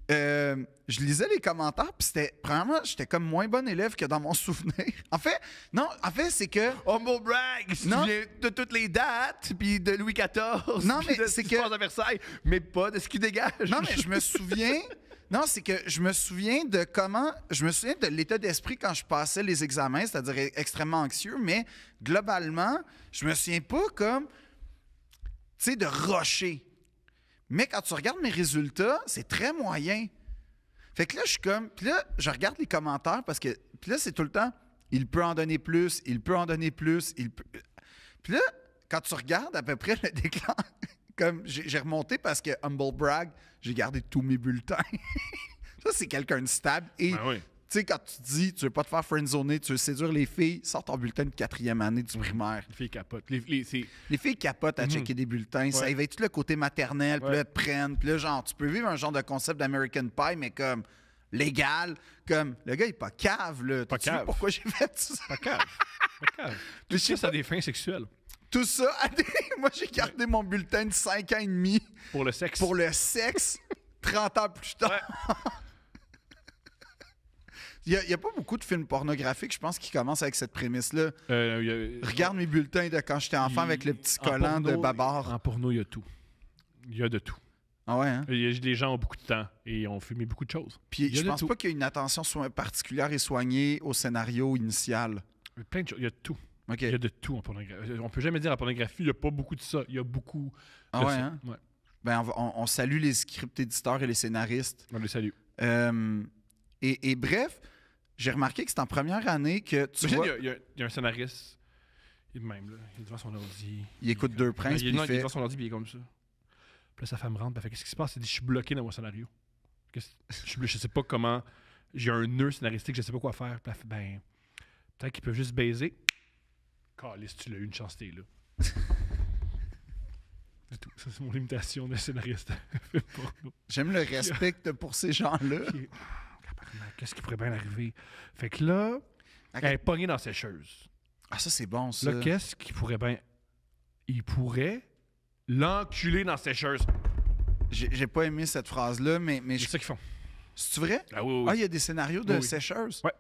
je lisais les commentaires, puis premièrement, j'étais comme moins bon élève que dans mon souvenir. En fait, c'est que... Humble brag! Tu Non. te souviens de toutes les dates, puis de Louis XIV, Non, puis mais de c'est ce qui se que- passe à Versailles, mais pas de ce qui dégage. Non, mais je me souviens... Non, c'est que je me souviens de comment... Je me souviens de l'état d'esprit quand je passais les examens, c'est-à-dire extrêmement anxieux, mais globalement, je me souviens pas comme... Tu sais, de rusher. Mais quand tu regardes mes résultats, c'est très moyen. Fait que là, je suis comme... Puis là, je regarde les commentaires parce que... Puis là, c'est tout le temps... Il peut en donner plus, il peut en donner plus, il peut... Puis là, quand tu regardes à peu près le déclin... Comme j'ai remonté parce que, humble brag, j'ai gardé tous mes bulletins. Ça, c'est quelqu'un de stable. Et, Ben oui. tu sais, quand tu dis, tu veux pas te faire friendzoner, tu veux séduire les filles, sors ton bulletin de 4e année du primaire. Les filles capotent. C'est... Les filles capotent à checker des bulletins. Ça éveille tout le côté maternel, puis là, elles te prennent. Puis là, genre, tu peux vivre un genre de concept d'American Pie, mais comme légal. Comme, le gars, il est pas cave, là. Pas Tu sais cave. pourquoi j'ai fait ça? Pas cave. Pas cave. Tout ça, ça a des fins sexuelles. Tout ça, moi, j'ai gardé mon bulletin de 5 ans et demi Pour le sexe. pour le sexe 30 ans plus tard. Ouais. Il n'y a pas beaucoup de films pornographiques, je pense, qui commencent avec cette prémisse-là. Il y a- Regarde mes bulletins de quand j'étais enfant avec le petit collant de Babar. En porno, il y a tout. Il y a de tout. Ah ouais, hein? Les gens ont beaucoup de temps et ont filmé beaucoup de choses. Puis Il y a je de pense tout. pas qu'il y ait une attention particulière et soignée au scénario initial. Plein de choses. Il y a de tout. OK. Il y a de tout en pornographie. On peut jamais dire en pornographie, il n'y a pas beaucoup de ça. Il y a beaucoup Ah de ouais, ça. hein? Ouais. Ben, on salue les script éditeurs et les scénaristes. On les salue. Et bref, j'ai remarqué que c'est en première année que tu Imagine, vois, il y a un scénariste, il est même, là, il est devant son ordi. il écoute Deux Princes, puis il, non, il il est fait... devant son ordi, puis il est comme ça. Puis là, sa femme rentre, puis elle fait qu'est-ce qui se passe? Elle dit, je suis bloqué dans mon scénario. Je sais pas comment. J'ai un nœud scénaristique, je sais pas quoi faire. Puis elle fait, ben, peut-être qu'ils peuvent juste baiser. Calisse, tu l'as eu, une chance, t'es là. C'est tout. Ça, c'est mon limitation de scénariste. Film porno. J'aime le respect que t'as pour ces gens-là. Puis, tabarnak, qu'est-ce qui pourrait bien arriver? Fait que là, elle est pognée dans ses sécheuse. Ah, ça, c'est bon, ça. Là, qu'est-ce qui pourrait bien. Il pourrait l'enculer dans ses sécheuse. J'ai pas aimé cette phrase-là, mais C'est ça qu'ils font. c'est vrai? Ah oui, oui. Ah, il y a des scénarios de Oui, oui. sécheuses? Ouais.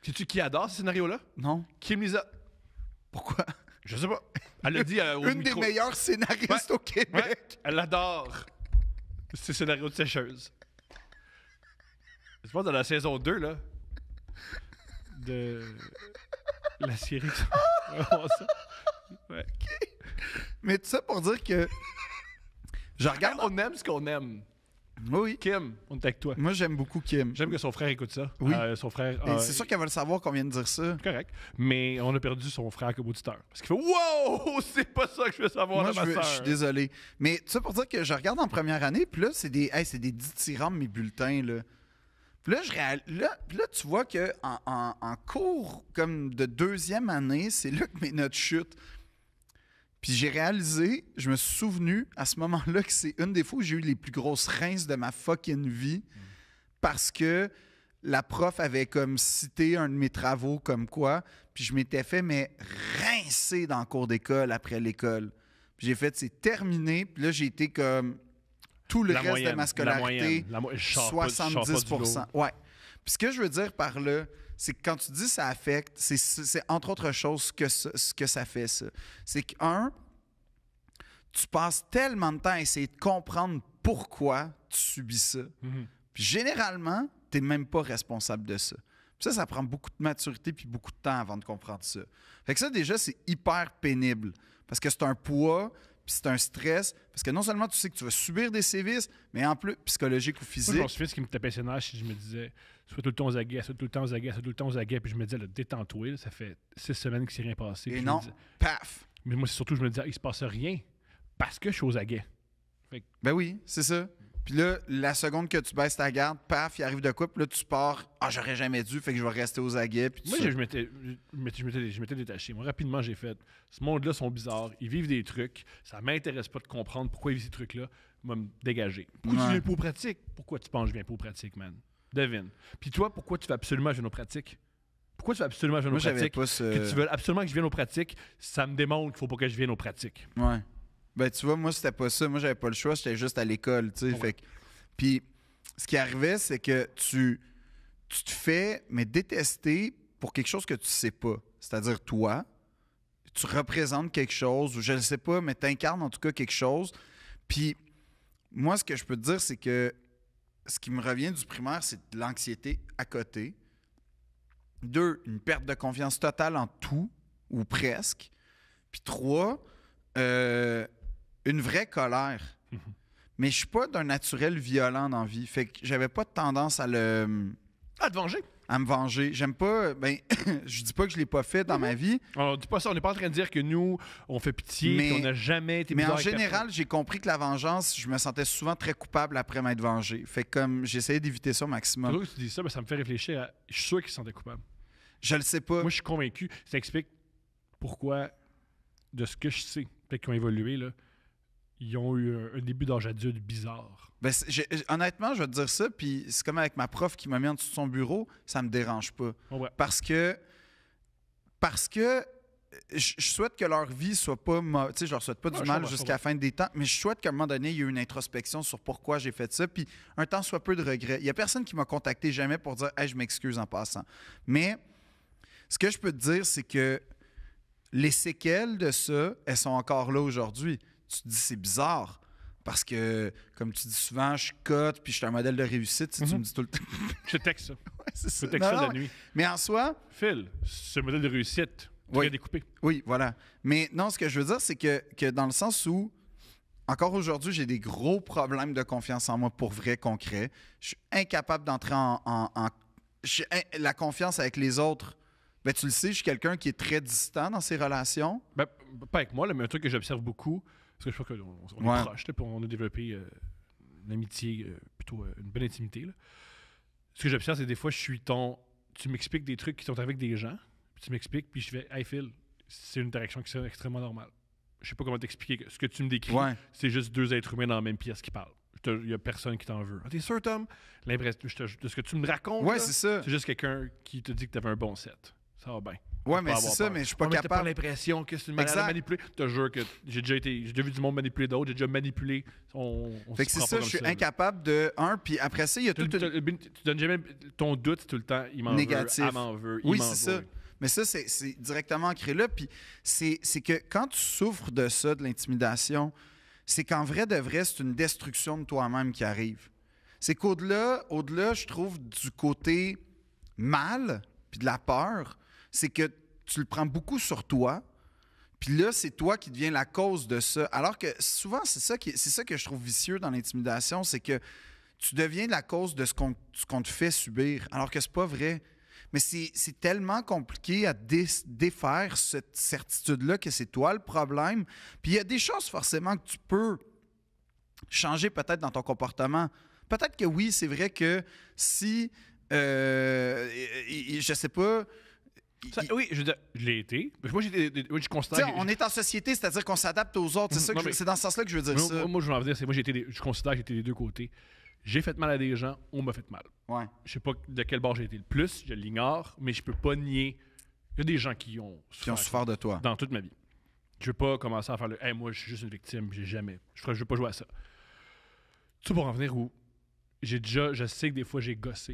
Sais-tu qui adore ce scénario-là? Non. Kim Liza. Pourquoi? Je sais pas. Elle l'a dit au Une micro. des meilleures scénaristes Ouais. au Québec. Ouais, elle adore ce scénario de sécheuse. Je pense dans la saison 2, là, de la série. Ouais. Mais tout ça pour dire que je regarde... On aime ce qu'on aime. Oui, Kim, on est avec toi. moi, j'aime beaucoup Kim. J'aime que son frère écoute ça. Oui. Son frère. Et c'est sûr qu'elle va le savoir qu'on vient de dire ça. Correct. Mais on a perdu son frère comme auditeur. Parce qu'il fait wow! C'est pas ça que je veux savoir Moi, de ma je sœur. suis désolé. Mais tout ça pour dire que je regarde en première année, puis là, c'est des dithyrambies, mes bulletins, là. Puis là, puis là, tu vois que en cours comme de 2e année, c'est là que mes notes chutent. Puis j'ai réalisé, je me suis souvenu à ce moment-là que c'est une des fois où j'ai eu les plus grosses rinces de ma fucking vie parce que la prof avait comme cité un de mes travaux comme quoi, puis je m'étais fait mais rincer dans le cours d'école après l'école. Puis j'ai fait c'est terminé, puis là j'ai été comme tout le La reste moyenne, de ma scolarité, je sors pas- je sors pas du 70%. Ouais. Puis ce que je veux dire par là, c'est que quand tu dis ça affecte, c'est entre autres choses ce que ça fait, ça. C'est que, tu passes tellement de temps à essayer de comprendre pourquoi tu subis ça. Puis généralement, tu n'es même pas responsable de ça. Puis ça prend beaucoup de maturité puis beaucoup de temps avant de comprendre ça. Fait que ça, déjà, c'est hyper pénible. Parce que c'est un poids, puis c'est un stress. Parce que non seulement tu sais que tu vas subir des sévices, mais en plus, psychologique ou Moi, je physique. me souviens ce qui me tapait ses nerfs, si je me disais, sois tout le temps aux aguets, sois tout le temps aux aguets, sois tout le temps aux aguets, puis je me disais, là, détends-toi, là, ça fait 6 semaines qu'il s'est rien passé. Et Puis je non, me disais- paf! mais moi, c'est surtout, je me disais, il se passe rien parce que je suis aux aguets. Ben oui, c'est ça. Puis là, la seconde que tu baisses ta garde, paf, il arrive de quoi, puis là, tu pars. Ah, j'aurais jamais dû, fait que je vais rester aux aguets. Puis tout Moi, ça. je m'étais détaché. Moi, rapidement, j'ai fait, ce monde-là sont bizarres, ils vivent des trucs, ça m'intéresse pas de comprendre pourquoi ils vivent ces trucs-là, moi, me dégager. Pourquoi Ouais. tu viens pas aux pratiques? Pourquoi tu penses que je viens pas aux pratiques, man? Devine. Puis toi, pourquoi tu veux absolument que je vienne aux pratiques? Pourquoi tu veux absolument que je vienne Moi, aux j'avais pratiques? pas ce- Que tu veux absolument que je vienne aux pratiques, ça me démontre qu'il faut pas que je vienne aux pratiques. Ouais. Ben, tu vois, moi, c'était pas ça. Moi, j'avais pas le choix. J'étais juste à l'école, tu sais. Ouais. Fait que... Puis, ce qui arrivait, c'est que tu te fais, mais détester pour quelque chose que tu sais pas. C'est-à-dire toi, tu représentes quelque chose, ou je ne sais pas, mais tu incarnes en tout cas quelque chose. Puis moi, ce que je peux te dire, c'est que ce qui me revient du primaire, c'est de l'anxiété à côté. 2, une perte de confiance totale en tout, ou presque. Puis 3, une vraie colère. Mais je suis pas d'un naturel violent dans la vie. Fait que j'avais pas de tendance à le... À te venger. à me venger. J'aime pas... Ben, je dis pas que je l'ai pas fait dans ma vie, On dit pas ça, on n'est pas en train de dire que nous, on fait pitié, Mais- qu'on n'a jamais été mais bizarre en avec général, j'ai compris que la vengeance, je me sentais souvent très coupable après m'être vengé. Fait que comme j'essayais d'éviter ça au personne. maximum. Plutôt que tu dis ça, ben, ça me fait réfléchir à... Je suis sûr qu'ils se sentaient coupables. Je le sais pas. Moi, je suis convaincu. Ça explique pourquoi, de ce que je sais, peut-être qu'ils ont évolué, là, ils ont eu un début d'âge adulte bizarre. Ben, honnêtement, je vais te dire ça, puis c'est comme avec ma prof qui m'a mis en dessous de son bureau, ça me dérange pas. Ouais. Parce que je souhaite que leur vie soit pas... Tu sais, je leur souhaite pas Ouais, du je mal comprends, jusqu'à la fin des temps, mais je souhaite qu'à un moment donné, il y ait eu une introspection sur pourquoi j'ai fait ça, puis un temps soit peu de regrets. Il y a personne qui m'a contacté jamais pour dire « Hey, je m'excuse en passant ». Mais ce que je peux te dire, c'est que les séquelles de ça, elles sont encore là aujourd'hui. Tu te dis, c'est bizarre. Parce que, comme tu dis souvent, je cote, puis je suis un modèle de réussite. Tu me dis tout le temps. Je te texte ça. Ouais, c'est Je ça. te texte ça Non, la non, nuit. Mais en soi, Phil, ce modèle de réussite, très Oui. découpé. oui, voilà. Mais non, ce que je veux dire, c'est que dans le sens où, encore aujourd'hui, j'ai des gros problèmes de confiance en moi pour vrai, concret. Je suis incapable d'entrer la confiance avec les autres. Ben, tu le sais, je suis quelqu'un qui est très distant dans ses relations. Ben, pas avec moi, là, mais un truc que j'observe beaucoup, parce que je crois qu'on Ouais. est proches, là, puis on a développé une amitié, plutôt une bonne intimité. Là. Ce que j'observe, c'est des fois, je suis tu m'expliques des trucs qui sont avec des gens, puis tu m'expliques, puis je fais « Hey Phil, c'est une interaction qui est extrêmement normale. Je sais pas comment t'expliquer. Ce que tu me décris, Ouais. c'est juste deux êtres humains dans la même pièce qui parlent. Il y a personne qui t'en veut. Ah, t'es sûr, Tom? L'impression de ce que tu me racontes, Ouais, là, c'est ça. c'est juste quelqu'un qui te dit que t'avais un bon set. Ça va bien. Ouais, Faut mais pas c'est avoir ça, peur. mais je suis pas Ouais, mais t'as pas capable. l'impression que c'est une manière de Exact. manipuler. Je te jure que j'ai déjà vu du monde manipuler d'autres, j'ai déjà manipulé. On Fait que se c'est prend ça, pas je suis comme ça, là. incapable de... puis après ça, il y a Tu, toute une... tu donnes jamais ton doute tout le temps. Il m'en Négatif. veut, elle m'en veut, il Oui, m'en c'est ça. veut. Mais ça, c'est directement ancré là. Puis c'est que quand tu souffres de ça, de l'intimidation, c'est qu'en vrai de vrai, c'est une destruction de toi-même qui arrive. C'est qu'au-delà, je trouve, du côté mal, puis de la peur, c'est que tu le prends beaucoup sur toi. Puis là, c'est toi qui deviens la cause de ça. Alors que souvent, c'est ça que je trouve vicieux dans l'intimidation, c'est que tu deviens la cause de ce qu'on te fait subir, alors que c'est pas vrai. Mais c'est tellement compliqué à défaire cette certitude-là que c'est toi le problème. Puis il y a des choses forcément que tu peux changer peut-être dans ton comportement. Peut-être que oui, c'est vrai que si, je sais pas... Oui, je veux dire, je l'ai été. Moi, je constate. Tu sais, on est en société, c'est-à-dire qu'on s'adapte aux autres. Non, mais- C'est dans ce sens-là que je veux dire ça. Moi, je veux en dire, c'est moi, je considère que j'ai été des deux côtés. J'ai fait mal à des gens, on m'a fait mal. Ouais. Je sais pas de quel bord j'ai été le plus, je l'ignore, mais je peux pas nier. Il y a des gens qui ont Qui ont souffert de toi. dans toute ma vie. Je veux pas commencer à faire le hey, moi, je suis juste une victime, j'ai jamais. Je veux pas jouer à ça. Tout pour en venir où je sais que des fois j'ai gossé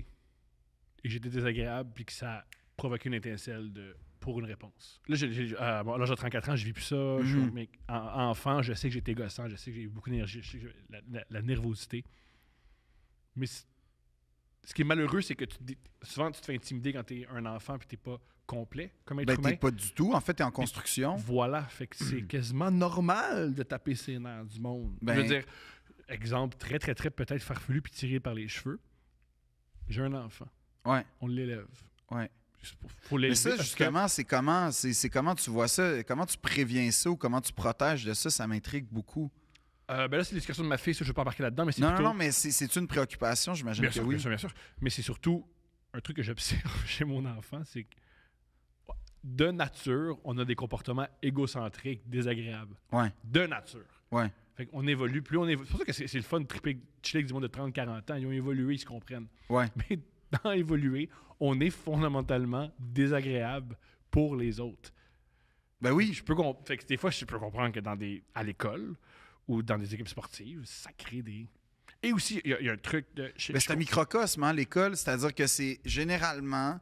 et que j'étais désagréable puis que ça a provoqué une étincelle pour une réponse. Là, là j'ai 34 ans, je vis plus ça. Mais enfant, je sais que j'étais gossant, je sais que j'ai eu beaucoup d'énergie, je sais que la nervosité. Mais ce qui est malheureux, c'est que souvent, tu te fais intimider quand tu es un enfant et tu n'es pas complet comme être Ben, humain. t'es pas du tout. En fait, t'es en construction. Voilà, fait que c'est quasiment normal de taper ses nerfs du monde. Ben- Je veux dire, exemple très, très, très peut-être farfelu puis tiré par les cheveux. J'ai un enfant. Ouais, On l'élève. ouais. Faut l'élever. Mais ça, parce justement, c'est comment tu vois ça, comment tu préviens ça ou comment tu protèges de ça, ça m'intrigue beaucoup. Ben là, c'est l'éducation de ma fille, ça, je ne veux pas embarquer là-dedans, mais c'est Non, plutôt... non, mais c'est une préoccupation, j'imagine Bien que sûr, oui. bien sûr, bien sûr. Mais c'est surtout un truc que j'observe chez mon enfant, c'est que de nature, on a des comportements égocentriques, désagréables. Ouais, De nature. ouais. Fait qu'on évolue, plus on évolue. C'est pour ça que c'est le fun de triper, chiller avec du monde de 30-40 ans. Ils ont évolué, ils se comprennent. Ouais. Mais dans évoluer, on est fondamentalement désagréable pour les autres. Ben oui. Fait que des fois, je peux comprendre que à l'école ou dans des équipes sportives, ça crée des... Et aussi, il y a un truc de... Mais c'est un microcosme, hein, l'école. C'est-à-dire que c'est généralement,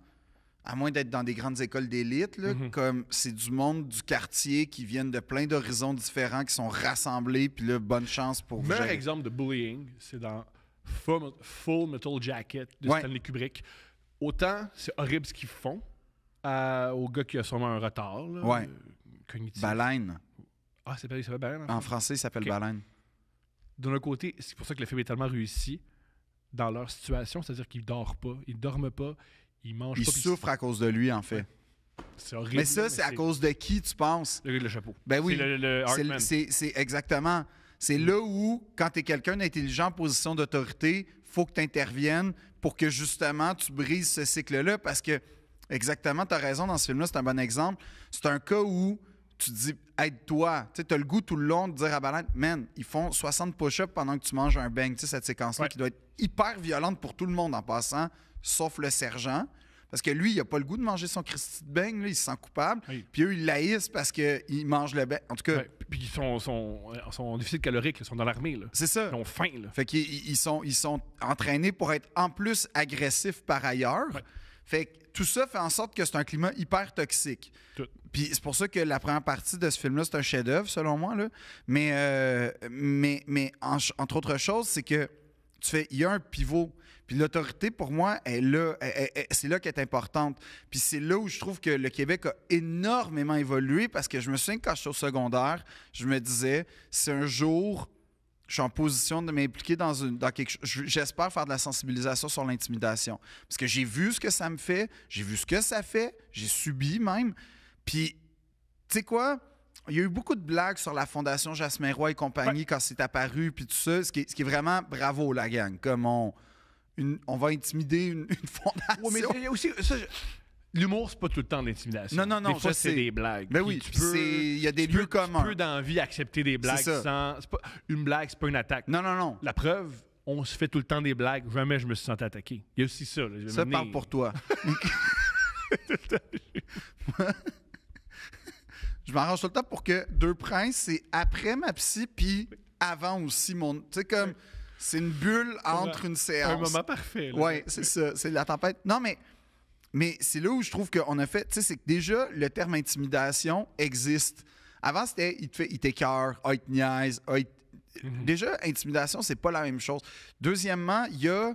à moins d'être dans des grandes écoles d'élite, là, comme c'est du monde du quartier qui viennent de plein d'horizons différents, qui sont rassemblés, puis là, bonne chance pour Le vous meilleur gérer. exemple de bullying, c'est dans Full Metal Jacket de Ouais. Stanley Kubrick. Autant c'est horrible ce qu'ils font au gars qui a sûrement un retard là, Ouais. cognitif. Baleine. Ah, ça s'appelle Baleine? En français, il s'appelle Ok. baleine. D'un autre côté, c'est pour ça que le film est tellement réussi dans leur situation, c'est-à-dire qu'ils dorment pas, ils mangent Il pas. puis souffre à cause de lui, en fait. C'est horrible. Mais ça, c'est à cause de qui, tu penses? Le gars avec le chapeau. Ben oui. C'est le Hartman. C'est exactement. C'est là où, quand tu es quelqu'un d'intelligent en position d'autorité, faut que tu interviennes pour que justement tu brises ce cycle-là. Parce que, exactement, tu as raison dans ce film-là, c'est un bon exemple. C'est un cas où tu te dis, aide-toi. Tu as le goût tout le long de dire à Baleine, man, ils font 60 push-ups pendant que tu manges un bang. Tu sais, cette séquence-là Ouais. qui doit être hyper violente pour tout le monde en passant, sauf le sergent. Parce que lui, il a pas le goût de manger son Christy de bang, là, il se sent coupable. Oui. Puis eux, ils l'haïssent parce qu'ils mangent le bang. En tout cas, Ouais. Puis son déficit calorique, ils sont dans l'armée. Là. c'est ça. Ils ont faim. Là. Fait qu'ils sont entraînés pour être en plus agressifs par ailleurs. Ouais. Fait que tout ça fait en sorte que c'est un climat hyper toxique. Tout. Puis c'est pour ça que la première partie de ce film-là, c'est un chef-d'œuvre, selon moi. Là. Mais entre autres choses, c'est que il y a un pivot. Puis l'autorité, pour moi, est là, c'est là qu'elle est importante. Puis c'est là où je trouve que le Québec a énormément évolué parce que je me souviens que quand j'étais au secondaire, je me disais, si un jour je suis en position de m'impliquer dans quelque chose, j'espère faire de la sensibilisation sur l'intimidation. Parce que j'ai vu ce que ça me fait, j'ai vu ce que ça fait, j'ai subi même. Puis, tu sais quoi? Il y a eu beaucoup de blagues sur la Fondation Jasmin Roy et compagnie quand c'est apparu, puis tout ça, ce qui est vraiment bravo, la gang. Comme on va intimider une fondation. Ouais, mais il y a aussi. L'humour, c'est pas tout le temps de l'intimidation. Non, Des fois, je c'est sais. des blagues. Ben Puis oui, tu puis peux- il y a des tu lieux peux- communs. Tu peux dans la vie accepter des blagues C'est ça. sans. C'est pas, une blague, c'est pas une attaque. Non. La preuve, on se fait tout le temps des blagues. Jamais je me suis senti attaqué. Il y a aussi ça. Là. Ça parle pour toi. Je m'arrange tout le temps pour que Deux Princes, c'est après ma psy, puis avant aussi mon... Tu sais, comme, c'est une bulle entre une séance. Un moment parfait. Là. Oui, c'est ça. C'est la tempête. Non, mais c'est là où je trouve qu'on a fait... Tu sais, c'est que déjà, le terme intimidation existe. Avant, c'était il t'écoeure, il te niaise, Déjà, intimidation, c'est pas la même chose. Deuxièmement, il y a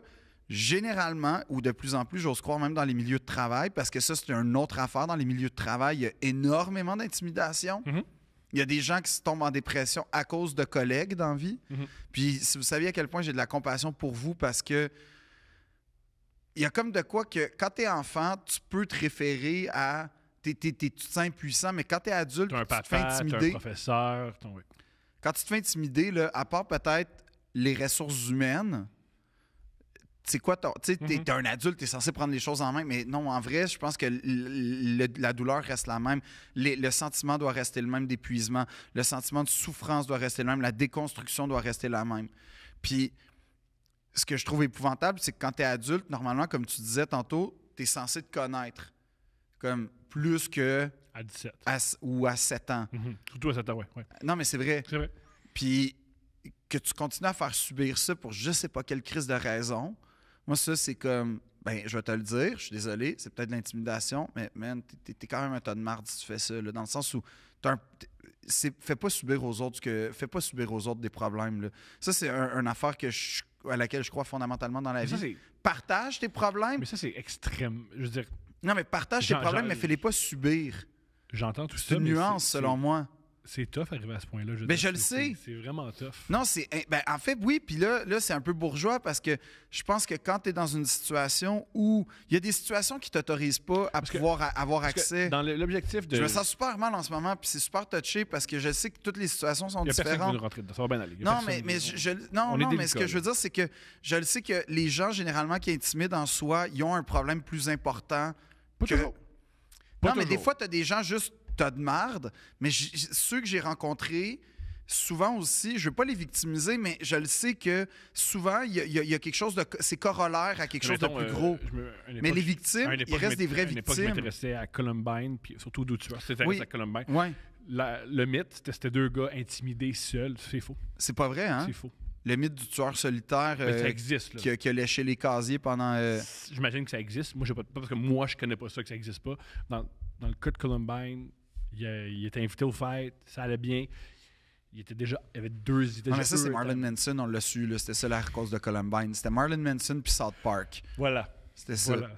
généralement, ou de plus en plus, j'ose croire même dans les milieux de travail, parce que ça, c'est une autre affaire. Dans les milieux de travail, il y a énormément d'intimidation. Il y a des gens qui se tombent en dépression à cause de collègues dans la vie. Puis si vous saviez à quel point j'ai de la compassion pour vous, parce que il y a comme de quoi que quand t'es enfant, tu peux te référer à... tu te sens impuissant, mais quand t'es adulte, T'as un tu te fais papa, t'as un intimider. professeur. Oui. Quand tu te fais intimider, là, à part peut-être les ressources humaines, c'est quoi ton. Tu sais, t'es un adulte, t'es censé prendre les choses en main, mais non, en vrai, je pense que la douleur reste la même. Le sentiment doit rester le même d'épuisement. Le sentiment de souffrance doit rester le même. La déconstruction doit rester la même. Puis, ce que je trouve épouvantable, c'est que quand t'es adulte, normalement, comme tu disais tantôt, t'es censé te connaître. Comme plus que. À 17. Ou à 7 ans. Surtout à 7 ans, ouais. Non, mais c'est vrai. C'est vrai. Puis que tu continues à faire subir ça pour je sais pas quelle crise de raison, moi, ça, c'est comme, ben, je vais te le dire, je suis désolé, c'est peut-être de l'intimidation, mais man, t'es quand même un tas de marde si tu fais ça, là, dans le sens où fais pas subir aux autres des problèmes. Là. Ça, c'est une affaire à laquelle je crois fondamentalement dans la Mais ça, vie. Partage tes problèmes. Mais ça, c'est extrême. Je veux dire, Non, mais partage tes problèmes, mais fais-les pas subir. j'entends tout ça. C'est une mais nuance, selon moi. C'est tough d'arriver à ce point-là. Ben, je le sais. C'est vraiment tough. Non, en fait, oui, puis là c'est un peu bourgeois parce que je pense que quand tu es dans une situation où il y a des situations qui t'autorisent pas à pouvoir avoir Parce que accès. dans l'objectif de. Je me sens super mal en ce moment, puis c'est super touché parce que je sais que toutes les situations sont Il y a personne qui veut différentes. nous rentrer dedans. Ça va bien aller. Il y a Non, personne mais qui veut- non, on est non, mais délicat, ce que je veux dire, c'est que je le sais que les gens, généralement, qui intimident en soi, ils ont un problème plus important. Pas que- toujours. Pas Non, mais des toujours. fois, tu as des gens juste t'as de marde, mais ceux que j'ai rencontrés, souvent aussi, je veux pas les victimiser, mais je le sais que souvent, il y a quelque chose de... C'est corollaire à quelque chose de Mettons, plus gros. Mais les victimes, à une il époque, reste des vraies à une époque, je victimes. m'intéressais à Columbine, puis surtout d'où tu vas. C'était Oui. à Columbine. Ouais, Le mythe, c'était deux gars intimidés seuls. C'est faux. c'est pas vrai, hein? C'est faux. Le mythe du tueur solitaire Mais ça existe, là. qui a léché les casiers pendant... J'imagine que ça existe. Moi, pas parce que moi, je connais pas ça que ça existe pas. Dans le cas de Columbine, il était invité aux fêtes, ça allait bien. Il y avait deux... Non, mais ça, c'est Marilyn Manson, on l'a su. Là, c'était ça la cause de Columbine. C'était Marilyn Manson puis South Park. Voilà. C'était ça. Voilà,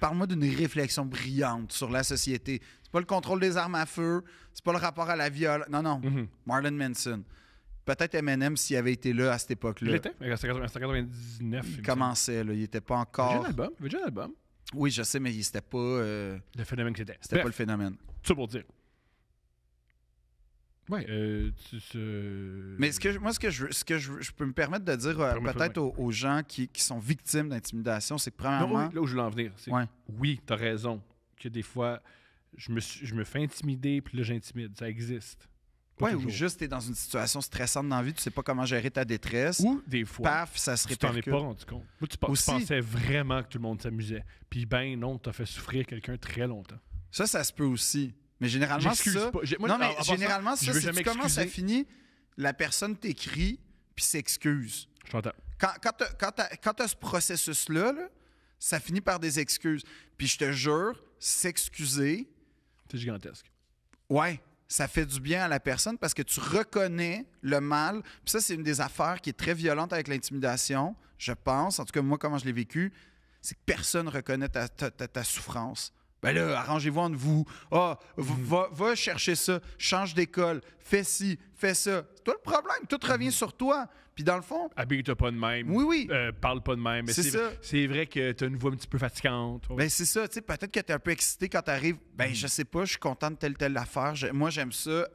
Parle-moi d'une réflexion brillante sur la société. C'est pas le contrôle des armes à feu, c'est pas le rapport à la violence. Non, non. Marilyn Manson. Peut-être Eminem s'il avait été là à cette époque-là. Il était? C'était en 99. Il commençait, là. Il était pas encore... Il avait déjà un album. Oui, je sais, mais c'était pas... Le phénomène que c'était. C'était pas le phénomène. Tout ça pour dire. Ouais, Mais ce que je peux me permettre de dire peut-être aux gens qui sont victimes d'intimidation, c'est que premièrement... Non, là où je voulais en venir, c'est Ouais. oui, t'as raison, que des fois, je me fais intimider, puis là, j'intimide. Ça existe. Pas Ouais, ou toujours. juste t'es dans une situation stressante dans la vie, tu sais pas comment gérer ta détresse. Ou des fois, Paf, ça se tu t'en es répercute. pas rendu compte. Moi, tu Aussi. pensais vraiment que tout le monde s'amusait. Puis ben non, t'as fait souffrir quelqu'un très longtemps. Ça se peut aussi. Mais généralement, J'excuse ça... pas. Moi, non, mais en passant, généralement, je ça, veux si jamais tu commences à excuser. finir, la personne t'écrit puis s'excuse. Je t'entends. Quand t'as ce processus-là, là, ça finit par des excuses. Puis je te jure, s'excuser, C'est gigantesque. ouais, ça fait du bien à la personne parce que tu reconnais le mal. Puis ça, c'est une des affaires qui est très violente avec l'intimidation, je pense. En tout cas, moi, comment je l'ai vécu, c'est que personne ne reconnaît ta souffrance. Ben là, arrangez-vous entre vous. Ah, va chercher ça. Change d'école. Fais ci, fais ça. C'est toi le problème. Tout revient sur toi. Puis dans le fond, Habille-toi pas de même. Oui, oui. Parle pas de même. Mais C'est ça. C'est vrai que t'as une voix un petit peu fatigante. ben c'est ça. Tu sais, peut-être que tu es un peu excité quand tu arrives. Ben, je sais pas, je suis content de telle affaire. Moi, j'aime ça.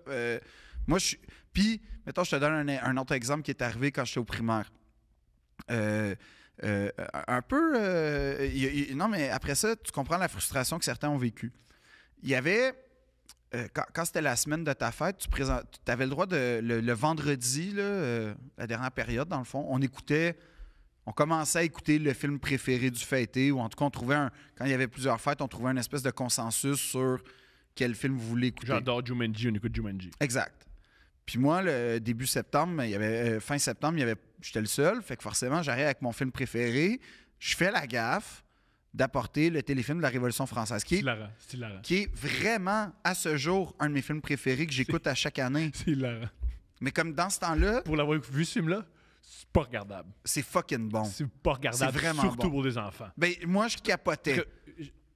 Moi, je suis. Puis, mettons, je te donne un autre exemple qui est arrivé quand j'étais au primaire. Un peu. Non, mais après ça, tu comprends la frustration que certains ont vécue. Il y avait. Quand c'était la semaine de ta fête, tu avais le droit de. Le vendredi, là, la dernière période, dans le fond, on commençait à écouter le film préféré du fêté, ou en tout cas, quand il y avait plusieurs fêtes, on trouvait une espèce de consensus sur quel film vous voulez écouter. J'adore Jumanji, on écoute Jumanji. Exact. Puis moi, le début septembre, fin septembre, j'étais le seul. Fait que forcément, j'arrive avec mon film préféré. Je fais la gaffe d'apporter le téléfilm de la Révolution française, C'est hilarant. qui est vraiment, à ce jour, un de mes films préférés que j'écoute à chaque année. C'est hilarant. Mais comme dans ce temps-là, Pour l'avoir vu, ce film-là, c'est pas regardable. c'est fucking bon. C'est pas regardable, C'est vraiment surtout bon. pour des enfants. Ben, moi, je capotais.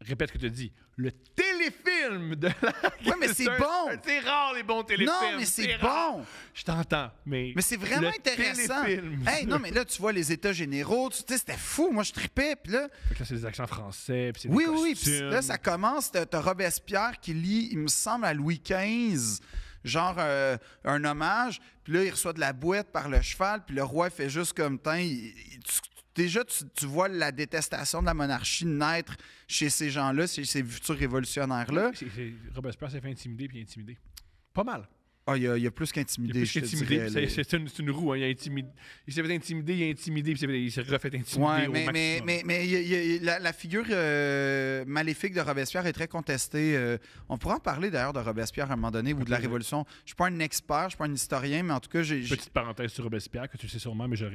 Répète ce que tu as dit. Le téléfilm de la... Ouais, mais c'est bon. C'est rare, les bons téléfilms. Non, mais c'est rare. bon. Je t'entends, mais... Mais c'est vraiment le intéressant. téléfilm. Hey, non, mais là, tu vois les états généraux. Tu sais, c'était fou. Moi, je tripais. Puis là, Fait que là, c'est des accents français, puis c'est oui, des oui, oui. costumes. Puis là, ça commence. T'as Robespierre qui lit, il me semble, à Louis XV, genre un hommage. Puis là, il reçoit de la boîte par le cheval. Puis le roi fait juste comme tant. Déjà, tu vois la détestation de la monarchie naître chez ces gens-là, chez ces futurs révolutionnaires-là. Robespierre s'est fait intimider puis intimidé. Pas mal. Ah, il y a plus Il qu'intimidé, est je plus te intimidé. dirais, là. C'est une roue. Hein. Il s'est fait intimider, il a intimidé, puis il s'est refait intimider Ouais, au maximum. mais la figure maléfique de Robespierre est très contestée. On pourra en parler d'ailleurs de Robespierre à un moment donné ou de la Révolution. Je suis pas un expert, je suis pas un historien, mais en tout cas, Petite parenthèse sur Robespierre, que tu le sais sûrement, mais j'ai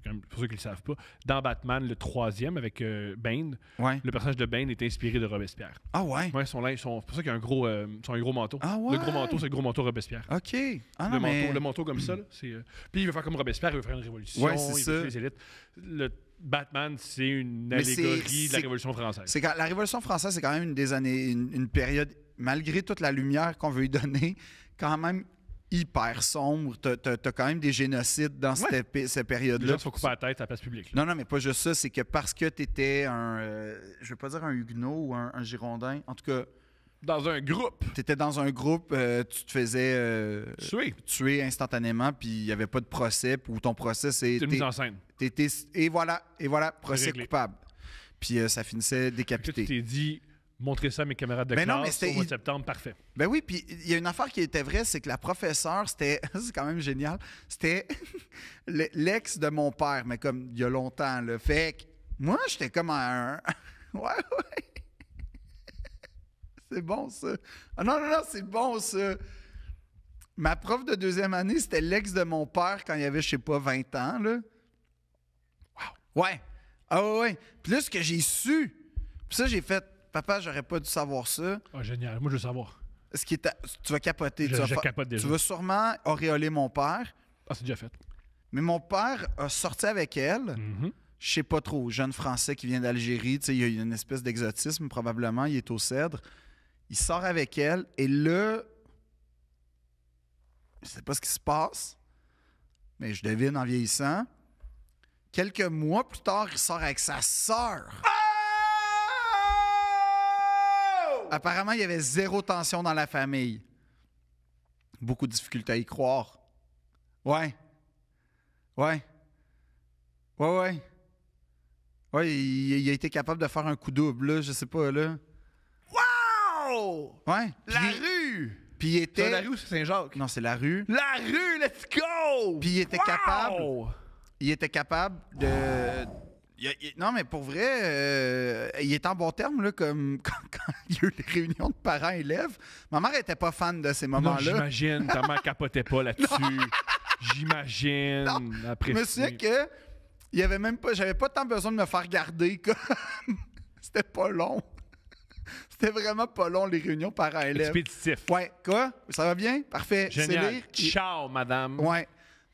quand même, pour ceux qui ne le savent pas, dans Batman, le 3e, avec Bane, Ouais. le personnage de Bane est inspiré de Robespierre. Ah ouais? Ouais, c'est pour ça qu'il y a un gros manteau. Ah ouais? Le gros manteau, c'est le gros manteau Robespierre. OK. Ah non, Le manteau comme ça, là, c'est... Puis il veut faire comme Robespierre, il veut faire une révolution, Ouais, c'est il ça. veut tuer les élites. Le Batman, c'est une Mais allégorie de c'est- la Révolution française. La Révolution française, c'est quand même une période, malgré toute la lumière qu'on veut y donner, quand même hyper sombre. T'as quand même des génocides dans cette Les période-là. gens se font couper la tête à la place publique. là. Non, mais pas juste ça. C'est que parce que t'étais je veux pas dire un Huguenot ou un Girondin. En tout cas, Dans un groupe, t'étais dans un groupe, tu te faisais tuer instantanément, puis il n'y avait pas de procès, ou ton procès, c'est une mise en scène. et voilà, procès réglé. coupable. Puis ça finissait Puis là, tu décapité. t'es dit, montrez ça à mes camarades de Ben non, mais classe c'était- au mois de septembre, parfait. Ben oui, puis il y a une affaire qui était vraie, c'est que la professeure, c'était, c'est quand même génial, c'était l'ex de mon père, mais comme il y a longtemps, là. Fait que moi, j'étais comme un... ouais. C'est bon, ça. Ah non, c'est bon, ça. Ma prof de deuxième année, c'était l'ex de mon père quand il avait, je sais pas, 20 ans, là. Wow. Ouais. Ah ouais. Puis là, ce que j'ai su, puis ça, j'ai fait, papa, j'aurais pas dû savoir ça. Ah, génial. Moi, je veux savoir. Ce qui est tu vas capoter. Je capote déjà. Tu vas sûrement auréoler mon père. Ah, c'est déjà fait. Mais mon père a sorti avec elle. Mhm. Je sais pas trop, jeune Français qui vient d'Algérie, tu sais, il y a une espèce d'exotisme probablement, il est au Cèdre. Il sort avec elle et là, je sais pas ce qui se passe, mais je devine en vieillissant. Quelques mois plus tard, il sort avec sa sœur. Apparemment, il y avait zéro tension dans la famille. Beaucoup de difficultés à y croire. Ouais. Ouais. Ouais, ouais. Ouais, il a été capable de faire un coup double, là, je sais pas, là. Wow! Ouais. La rue! Puis il était... C'est la rue ou c'est Saint-Jacques? Non, c'est la rue. La rue, let's go! Puis il était Wow! capable... Il était capable de... Non, mais pour vrai, il était en bon terme, là, comme quand il y a eu les réunions de parents-élèves. Ma mère était pas fan de ces Non, moments-là. j'imagine. Ta mère capotait pas là-dessus. J'imagine. Je me souviens que il y avait même pas... J'avais pas tant besoin de me faire garder, comme... C'était pas long. C'était vraiment pas long, les réunions parents-élèves. Expéditif. Ouais, quoi? Ça va bien? Parfait. Génial. C'est lire. Ciao, madame. Ouais.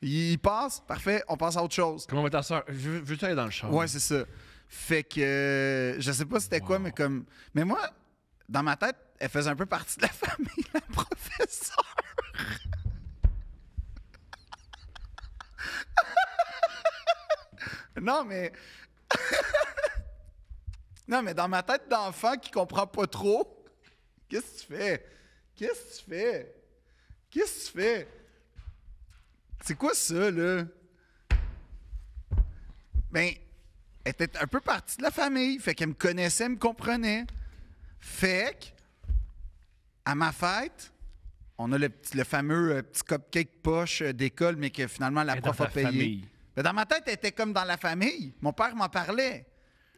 Il passe, parfait, on passe à autre chose. Comment va ta soeur? Veux-tu aller dans le char? Ouais, c'est ça. Fait que je sais pas c'était quoi, mais comme. Mais moi, dans ma tête, elle faisait un peu partie de la famille, la professeure. Non, mais. Non, mais dans ma tête d'enfant qui comprend pas trop, qu'est-ce que tu fais? Qu'est-ce que tu fais? Qu'est-ce que tu fais? C'est quoi ça, là? Ben, elle était un peu partie de la famille. Fait qu'elle me connaissait, me comprenait. Fait que, à ma fête, on a le fameux petit cupcake poche d'école, mais que finalement la Elle est prof dans a ta payé. famille. Ben, dans ma tête, elle était comme dans la famille. Mon père m'en parlait.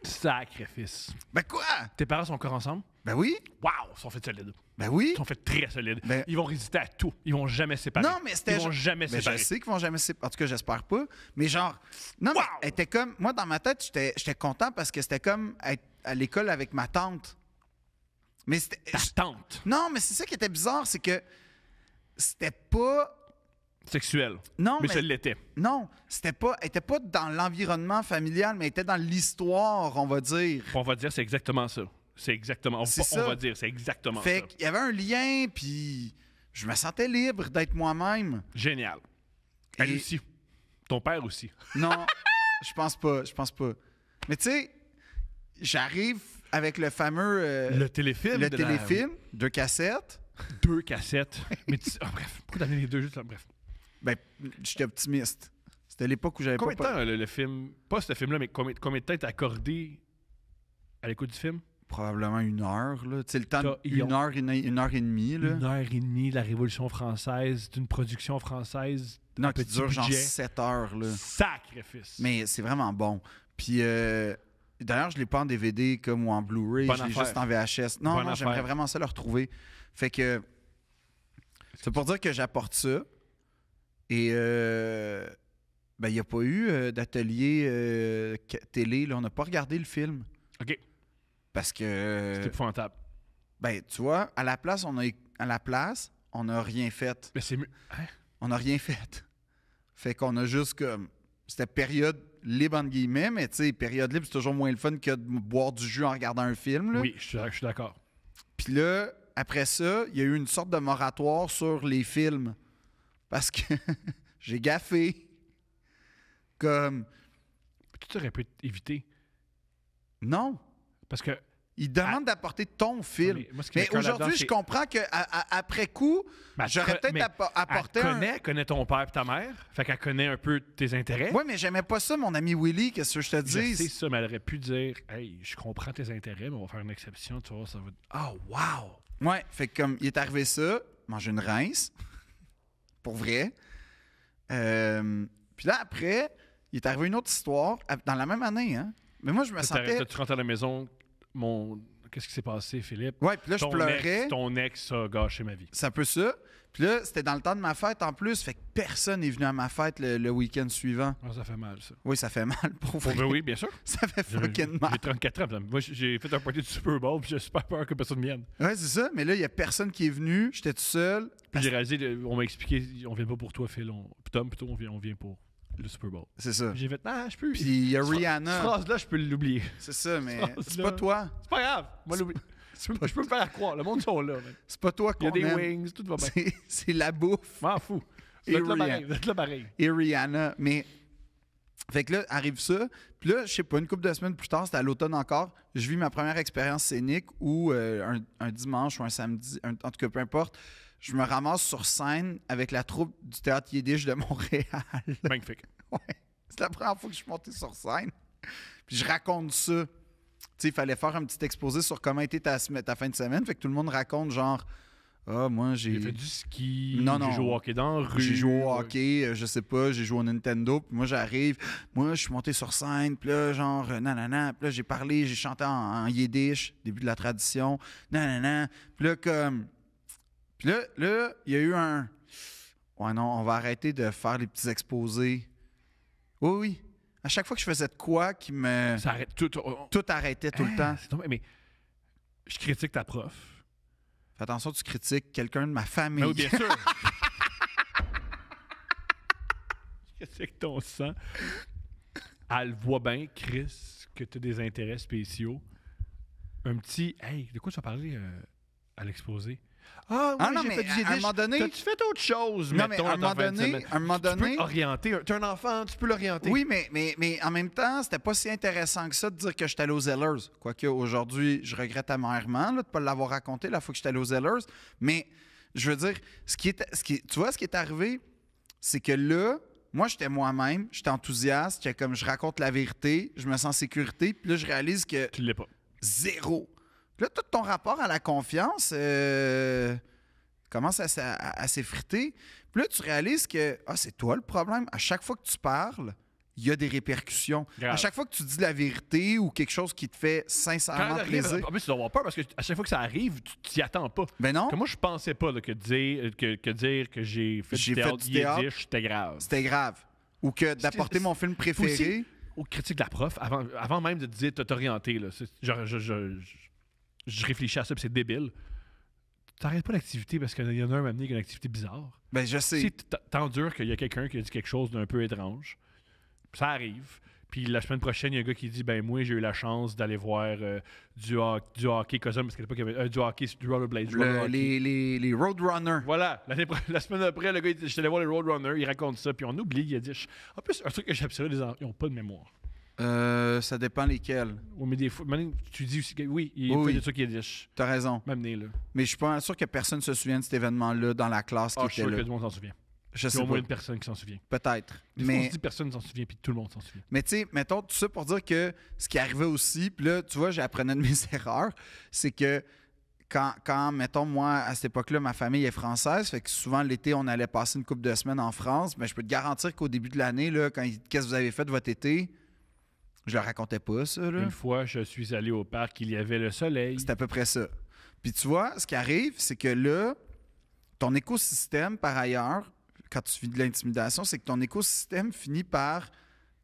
Sacrifice. Ben quoi? Tes parents sont encore ensemble? Ben oui. Wow! Ils sont faits solides. Ben oui. Ils sont faits très solides. Ben- Ils vont résister à tout. Ils vont jamais se séparer. Non, mais c'était. Ils vont jamais se Ben, séparer. je sais qu'ils vont jamais se séparer. En tout cas, j'espère pas. Mais genre. Non, mais elle était comme. Moi, dans ma tête, j'étais content parce que c'était comme être à l'école avec ma tante. Mais c'était. Ta tante. Non, mais c'est ça qui était bizarre, c'est que c'était pas. Sexuelle. Non, mais mais- ça l'était. Non, c'était pas. Elle était pas dans l'environnement familial, mais elle était dans l'histoire, on va dire. On va dire, c'est exactement ça. C'est exactement. C'est On ça. va dire, c'est exactement Fait ça. qu'il y avait un lien, puis je me sentais libre d'être moi-même. Génial. Elle Et- aussi. Ton père aussi. Non, je pense pas. Je pense pas. Mais tu sais, j'arrive avec le fameux. Le téléfilm. le de la- téléfilm, 2 cassettes. 2 cassettes. Mais bref, pourquoi t'as amené les deux juste là? Bref. Ben, j'étais optimiste. C'était l'époque où j'avais Combien de pas. temps le film, pas ce film-là, mais combien de temps t'as accordé à l'écoute du film? Probablement 1 heure, là. Tu sais, le temps T'as- de 1 heure, 1 heure et demie, là. 1h30 de la Révolution française, d'une production française. Non, à qui petit dure genre budget. 7 heures, là. Sacrifice. Mais c'est vraiment bon. Puis, d'ailleurs, je l'ai pas en DVD comme ou en Blu-ray. Bonne Je l'ai affaire. juste en VHS. Non, Bonne non, j'aimerais affaire. vraiment ça le retrouver. Fait que, c'est pour dire que j'apporte ça. Et, ben, il n'y a pas eu d'atelier télé. Là. On n'a pas regardé le film. OK. Parce que, C'est épouvantable. ben, tu vois, à la place, on n'a rien fait. Mais c'est mieux. Hein? On n'a rien fait. Fait qu'on a juste comme. C'était période libre, entre guillemets, mais tu sais, période libre, c'est toujours moins le fun que de boire du jus en regardant un film. Là. Oui, je suis d'accord. Puis là, après ça, il y a eu une sorte de moratoire sur les films. Parce que j'ai gaffé. Comme. Tu aurais pu éviter. Non. Parce que. Ils demandent d'apporter ton film. mais moi, ce qui Mais m'écoeure là-dedans, aujourd'hui, je c'est- comprends qu'après coup, Ben, j'aurais peut-être mais apporté elle connaît ton père et ta mère. Fait qu'elle connaît un peu tes intérêts. Ouais, mais j'aimais pas ça, mon ami Willy, qu'est-ce que je te Je dis? sais ça, mais elle aurait pu dire hey, je comprends tes intérêts, mais on va faire une exception, tu vois, ça va. Oh, wow! Ouais, fait que comme il est arrivé ça, manger une rince, pour vrai. Puis là, après, il est arrivé une autre histoire, dans la même année, hein. Mais moi, je me sentais... Tu rentres à la maison, mon qu'est-ce qui s'est passé, Philippe? Ouais, puis là, je pleurais. Ton ex a gâché ma vie. C'est un peu ça. Puis là, c'était dans le temps de ma fête en plus. Fait que personne n'est venu à ma fête le week-end suivant. Ah, ça fait mal, ça. Oui, ça fait mal pour vrai. Ben oui, bien sûr. Ça fait J'ai fucking mal. 34 ans. Moi, j'ai fait un party du Super Bowl, puis j'ai super peur que personne vienne. Ouais, c'est ça. Mais là, il n'y a personne qui est venu. J'étais tout seul. Puis j'ai réalisé, on m'a expliqué, on vient pas pour toi, Phil. Tom, plutôt, on vient pour le Super Bowl. C'est ça. Puis j'ai fait, je peux. Puis il y a Cette Rihanna. phrase-là, je peux l'oublier. C'est ça, mais Phrase-là. c'est pas toi. C'est pas grave. Moi, l'oublie. Je peux me faire croire. Le monde sont là. Man. C'est pas toi Il y qu'on a des aime. wings, tout va bien. C'est la bouffe. M'en fous. Et Vous êtes là Rihanna. pareil. Vous êtes là pareil. Et Rihanna. Mais. Fait que là, arrive ça. Puis là, je sais pas, une couple de semaines plus tard, c'était à l'automne encore, je vis ma première expérience scénique où un dimanche ou un samedi, en tout cas, peu importe, je me ramasse sur scène avec la troupe du Théâtre Yiddish de Montréal. Magnifique. Ouais. C'est la première fois que je suis monté sur scène. Puis je raconte ça. Tu sais, il fallait faire un petit exposé sur comment était ta fin de semaine. Fait que tout le monde raconte genre, moi J'ai fait du ski. Non, non. J'ai joué au hockey dans la rue. J'ai joué au hockey, je sais pas, j'ai joué au Nintendo, puis moi j'arrive, moi je suis monté sur scène, puis là genre nanana, puis là j'ai parlé, j'ai chanté en yiddish, début de la tradition, nanana, puis là comme puis là il y a eu un ouais non, on va arrêter de faire les petits exposés. Oui. À chaque fois que je faisais de quoi qui me Ça arrête tout. tout arrêtait tout le temps. C'est tombé- mais je critique ta prof. Fais attention, tu critiques quelqu'un de ma famille. Mais oui, bien sûr. Je critique ton sang. Elle voit bien, Chris, que tu as des intérêts spéciaux. Un petit. Hey, de quoi tu as parlé à l'exposé? Ah, oui, non, j'ai mais fait du à un yiddish. moment donné- T'as-tu fait autre chose, Non, mais mettons, à un dans ta moment fin de donné- semaine? à un moment Tu donné- peux orienter. T'es un enfant, tu peux l'orienter. Oui, mais en même temps, c'était pas si intéressant que ça de dire que j'étais allé aux Zellers. Quoique aujourd'hui, je regrette amèrement là, de ne pas l'avoir raconté la fois que j'étais allé aux Zellers. Mais je veux dire, tu vois, ce qui est arrivé, c'est que là, moi, j'étais moi-même, j'étais enthousiaste, j'étais comme je raconte la vérité, je me sens en sécurité. Puis là, je réalise que Tu l'es pas. zéro. Puis là, tout ton rapport à la confiance commence à s'effriter. Puis là, tu réalises que c'est toi le problème. À chaque fois que tu parles, il y a des répercussions. Grave. À chaque fois que tu dis la vérité ou quelque chose qui te fait Quand sincèrement elle arrive, plaisir. en plus, tu dois avoir peur parce que à chaque fois que ça arrive, tu t'y attends pas. Ben non, Que moi, je pensais pas là, que dire que j'ai fait J'ai du fait théâtre du théâtre. yiddish, c'était grave. c'était grave. Ou que d'apporter mon film préféré. Aussi, aux critiques de la prof, avant même de te dire t'orienter, là, je réfléchis à ça, puis c'est débile. T'arrêtes pas l'activité parce qu'il y en a un m'a amené une activité bizarre. Ben, je sais. Si t'endures qu'il y a quelqu'un qui a dit quelque chose d'un peu étrange, ça arrive. Puis la semaine prochaine, il y a un gars qui dit moi, j'ai eu la chance d'aller voir du hockey Cosum, parce qu'à l'époque, il y avait du hockey, du rollerblade. du roller hockey. Les Roadrunners. Voilà, la semaine après, le gars, il dit, j'étais allé voir les Roadrunners, il raconte ça, puis on oublie, il a dit. En plus, un truc que j'ai observé, les enfants, ils n'ont pas de mémoire. Ça dépend lesquels. Oui, mais des fois, tu dis aussi que oui, il Oui, fait oui. des trucs yiddish. T'as raison. M'amener là. Mais je suis pas sûr que personne se souvienne de cet événement-là dans la classe qui Je suis était sûr que là. tout le monde s'en souvient. Je Il y a sais au moins pas. une personne qui s'en souvient. Peut-être. Des fois, on Mais se dit personne s'en souvient, puis tout le monde s'en souvient. Mais tu sais, mettons tout ça pour dire que ce qui arrivait aussi, puis là, tu vois, j'apprenais de mes erreurs, c'est que quand, mettons, moi, à cette époque-là, ma famille est française, fait que souvent, l'été, on allait passer une couple de semaines en France, mais je peux te garantir qu'au début de l'année, là, qu'est-ce que vous avez fait de votre été, je le racontais pas, ça, là. Une fois, je suis allé au parc, il y avait le soleil. C'est à peu près ça. Puis tu vois, ce qui arrive, c'est que là, ton écosystème, par ailleurs, quand tu vis de l'intimidation, c'est que ton écosystème finit par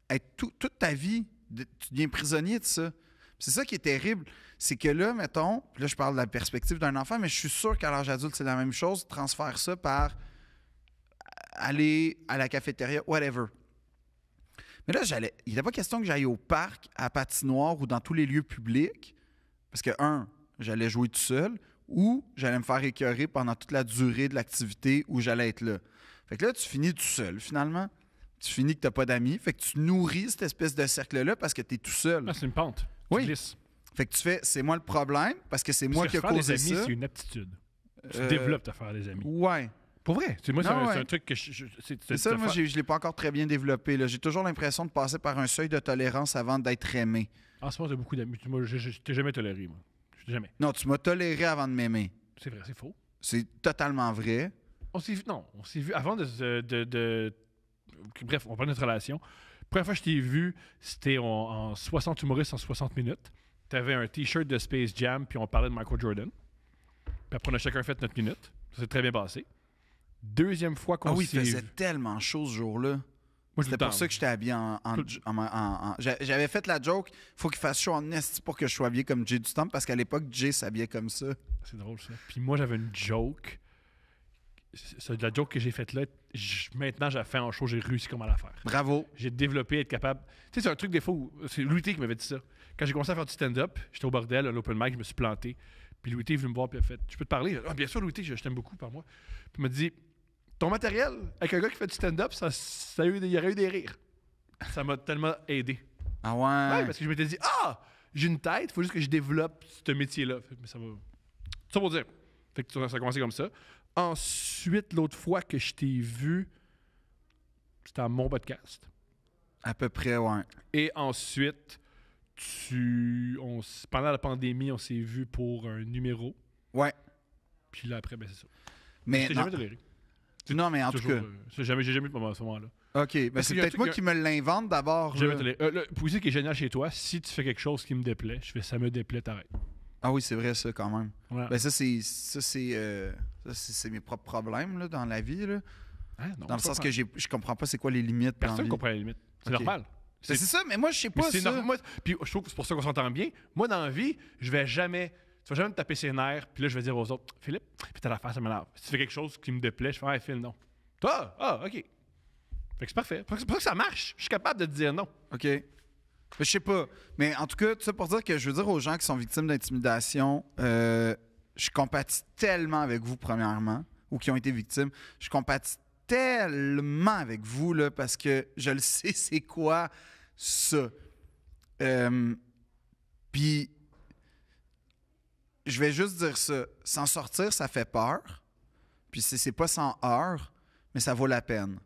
être toute ta vie, tu deviens prisonnier de ça. Puis c'est ça qui est terrible. C'est que là, mettons, puis là, je parle de la perspective d'un enfant, mais je suis sûr qu'à l'âge adulte, c'est la même chose. Transfère ça par aller à la cafétéria, whatever. Mais là, il n'était pas question que j'aille au parc, à la patinoire ou dans tous les lieux publics. Parce que, j'allais jouer tout seul ou j'allais me faire écœurer pendant toute la durée de l'activité où j'allais être là. Fait que là, tu finis tout seul, finalement. Tu finis que tu n'as pas d'amis. Fait que tu nourris cette espèce de cercle-là parce que tu es tout seul. Ah, c'est une pente. Oui. Tu glisses. Fait que tu fais, c'est moi le problème parce que c'est moi Parce qui que ai faire causé des amis, ça. c'est une aptitude. Tu Euh, développes à faire des amis. Ouais. Pour vrai. Moi, Non, c'est ouais. un truc que C'est ça, moi, je ne l'ai pas encore très bien développé. Là. J'ai toujours l'impression de passer par un seuil de tolérance avant d'être aimé. En ce moment, t'as beaucoup d'amis. Moi, je t'ai jamais toléré, moi. Jamais. Non, tu m'as toléré avant de m'aimer. C'est vrai, c'est faux. C'est totalement vrai. On s'est vu avant bref, on parle de notre relation. La première fois que je t'ai vu, c'était en 60 humoristes en 60 minutes. t'avais un T-shirt de Space Jam, puis on parlait de Michael Jordan. Puis après, on a chacun fait notre minute. Ça s'est très bien passé. Deuxième fois qu'on Ah oui, il s'est faisait tellement chaud ce jour-là. Moi, C'était pour ça que j'étais habillé j'avais fait la joke, faut qu'il fasse chaud en esti pour que je sois habillé comme Jay du Temple, parce qu'à l'époque, Jay s'habillait comme ça. C'est drôle, ça. Puis moi, j'avais une joke. C'est de la joke que j'ai faite là. Maintenant, j'ai fait en show, j'ai réussi comment la faire. Bravo. J'ai développé, être capable. Tu sais, c'est un truc des fois où. C'est Louis T qui m'avait dit ça. Quand j'ai commencé à faire du stand-up, j'étais au bordel, à l'open mic, je me suis planté. Puis Louis T est venu me voir, puis il a fait: Tu peux te parler? Ah, bien sûr, Louis T, je t'aime beaucoup par moi. Puis il m'a dit: Ton matériel, avec un gars qui fait du stand-up, il y aurait eu des rires. Ça m'a tellement aidé. Ah ouais? Ouais, parce que je m'étais dit: Ah, j'ai une tête, il faut juste que je développe ce métier-là. Mais ça va. Ça pour dire. Fait que ça a commencé comme ça. Ensuite, l'autre fois que je t'ai vu, c'était à mon podcast. À peu près, ouais. Et ensuite, pendant la pandémie, on s'est vu pour un numéro. Ouais. Puis là, après, ben c'est ça. Mais J'ai non. jamais toléré. Non, mais en tout Toujours, cas. j'ai jamais eu de moment à ce moment-là. OK, ben Parce c'est qu'il y a un peut-être moi truc- qui me l'invente d'abord. Jamais là. toléré. Le poésie qui est génial chez toi, si tu fais quelque chose qui me déplaît, je fais ça me déplaît, t'arrêtes. Ah oui, c'est vrai ça quand même. Voilà. Ben ça c'est mes propres problèmes là, dans la vie là. Hein? Non, Dans le c'est sens pas que grave. je comprends pas c'est quoi les limites dans la Personne vie. comprend la limite. C'est Ok. normal. Ben, c'est ça, mais moi je sais Mais pas c'est ça. normal. Puis je trouve que c'est pour ça qu'on s'entend bien. Moi, dans la vie, je vais jamais. Tu vas jamais me taper ses nerfs, puis là, je vais dire aux autres: Philippe, puis t'as l'affaire, ça m'énerve. Si tu fais quelque chose qui me déplaît, je fais: Ah, Phil, non. Toi, OK. Fait que c'est parfait. C'est pour ça que ça marche. Je suis capable de te dire non. OK. Ben, je sais pas. Mais en tout cas, tout ça pour dire que je veux dire aux gens qui sont victimes d'intimidation, je compatis tellement avec vous, premièrement, ou qui ont été victimes. Je compatis tellement avec vous, là, parce que je le sais, c'est quoi ça. Puis, je vais juste dire ça. S'en sortir, ça fait peur. Puis, c'est pas sans heurts, mais ça vaut la peine.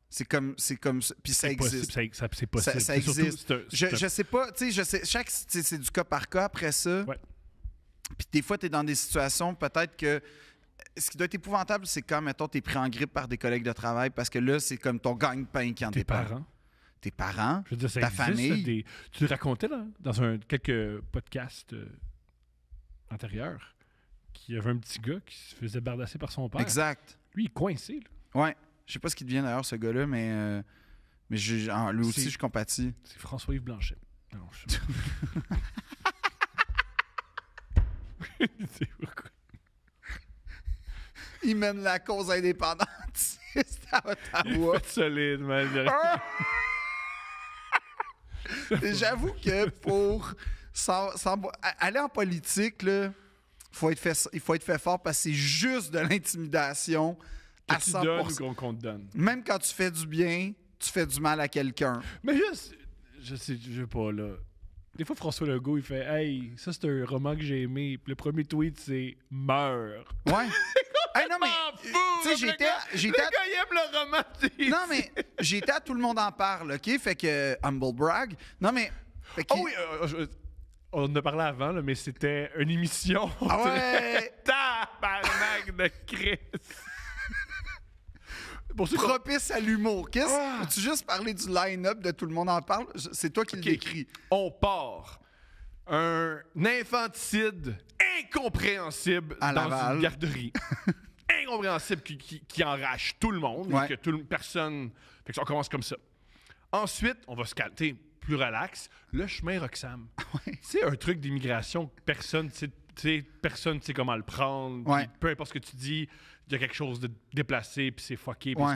C'est comme ça. Puis ça C'est existe. possible, c'est possible. Ça C'est surtout- existe. c'est un- Je sais pas, tu sais, je sais, c'est du cas par cas après ça. Ouais. Puis des fois, tu es dans des situations, peut-être que. Ce qui doit être épouvantable, c'est quand, mettons, tu es pris en grippe par des collègues de travail parce que là, c'est comme ton gagne-pain qui en Tes dépend. parents. Tes parents, Je veux dire, ça ta existe, famille. Tu le racontais là, dans quelques podcasts antérieurs qu'il y avait un petit gars qui se faisait bardasser par son père. Exact. Lui, il est coincé. Là. Ouais. Je sais pas ce qu'il devient d'ailleurs, ce gars-là, mais lui aussi, C'est- je compatis. C'est François-Yves Blanchet. Non, je sais pas. C'est pourquoi. Il mène la cause indépendantiste à Ottawa. Faites solide, man. Et j'avoue que pour aller en politique, là, il faut être fait fort parce que c'est juste de l'intimidation à Que tu donnes 100%. ou qu'on te donne. Même quand tu fais du bien, tu fais du mal à quelqu'un. Mais juste, je sais pas, là. Des fois, François Legault, il fait: Hey, ça, c'est un roman que j'ai aimé. Puis le premier tweet, c'est Meurs. Ouais. Hey, non, mais. M'en fous, Tu sais, le gars, le gars, il aime le roman. Non, mais j'étais à Tout le monde en parle, OK? Fait que. Humble brag. Non, mais. Fait que- Oh oui, on en a parlé avant, là, mais c'était une émission. Ah ouais! Tabarnak de Chris. Pour ceux qui ont- Propice à l'humour. Peux-tu juste parler du line-up de Tout le monde en parle? C'est toi qui Ok. l'écris. On part. Un infanticide incompréhensible À dans Laval. une garderie. Incompréhensible qui enrage tout le monde. Ouais. Et que personne. Fait que ça, on commence comme ça. Ensuite, on va se calmer plus relax. Le chemin Roxham. C'est un truc d'immigration que personne ne sait comment le prendre. Ouais. Puis peu importe ce que tu dis, il y a quelque chose de déplacé, puis c'est fucké. Ouais.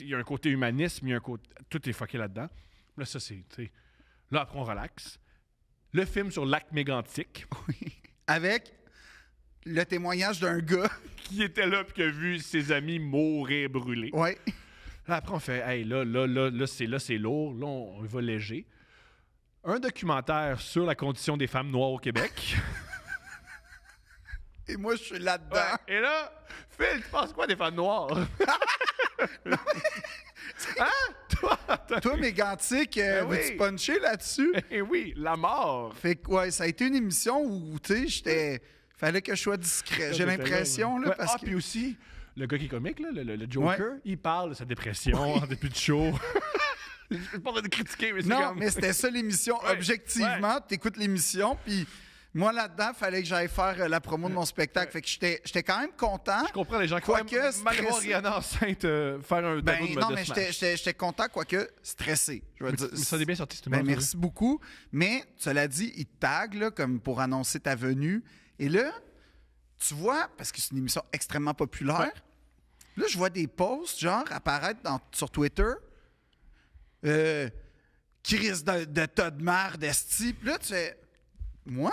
Il y a un côté humanisme, il y a un côté. Tout est fucké là-dedans. Là, ça, c'est. Là, après, on relaxe. Le film sur l'acte mégantique, Avec le témoignage d'un gars. qui était là, puis qui a vu ses amis mourir brûlés. Ouais. Là, après, on fait: Hey, là, c'est lourd. Là, on va léger. Un documentaire sur la condition des femmes noires au Québec. Et moi, je suis là-dedans. Ouais. Et là, Phil, tu penses quoi des femmes noires? Toi, Mégantic, Ben oui. veux-tu puncher là-dessus? Eh oui, la mort. Fait que, ouais, ça a été une émission où, tu sais, fallait que je sois discret. J'ai l'impression, là, Ouais, parce puis que. aussi, le gars qui est comique, là, le Joker, il parle de sa dépression en début de show. Je suis pas en train de critiquer, mais c'est Non, comme... mais c'était ça l'émission. Ouais, Objectivement, t'écoutes l'émission, puis moi, là-dedans, fallait que j'aille faire la promo de mon spectacle. Fait que j'étais quand même content. Je comprends les gens qui Quoique font mal voir stressé. Rihanna enceinte faire un tableau de Non, Mode mais Smash. j'étais content, quoique stressé. Je veux dire. Mais ça a bien sorti, c'est Ben, merci beaucoup. Mais, cela dit, il te tag, là, comme pour annoncer ta venue. Et là, tu vois, parce que c'est une émission extrêmement populaire, Ouais. là, je vois des posts, genre, apparaître sur Twitter. Crise de tas de merde, esti. Puis là, tu fais... Moi?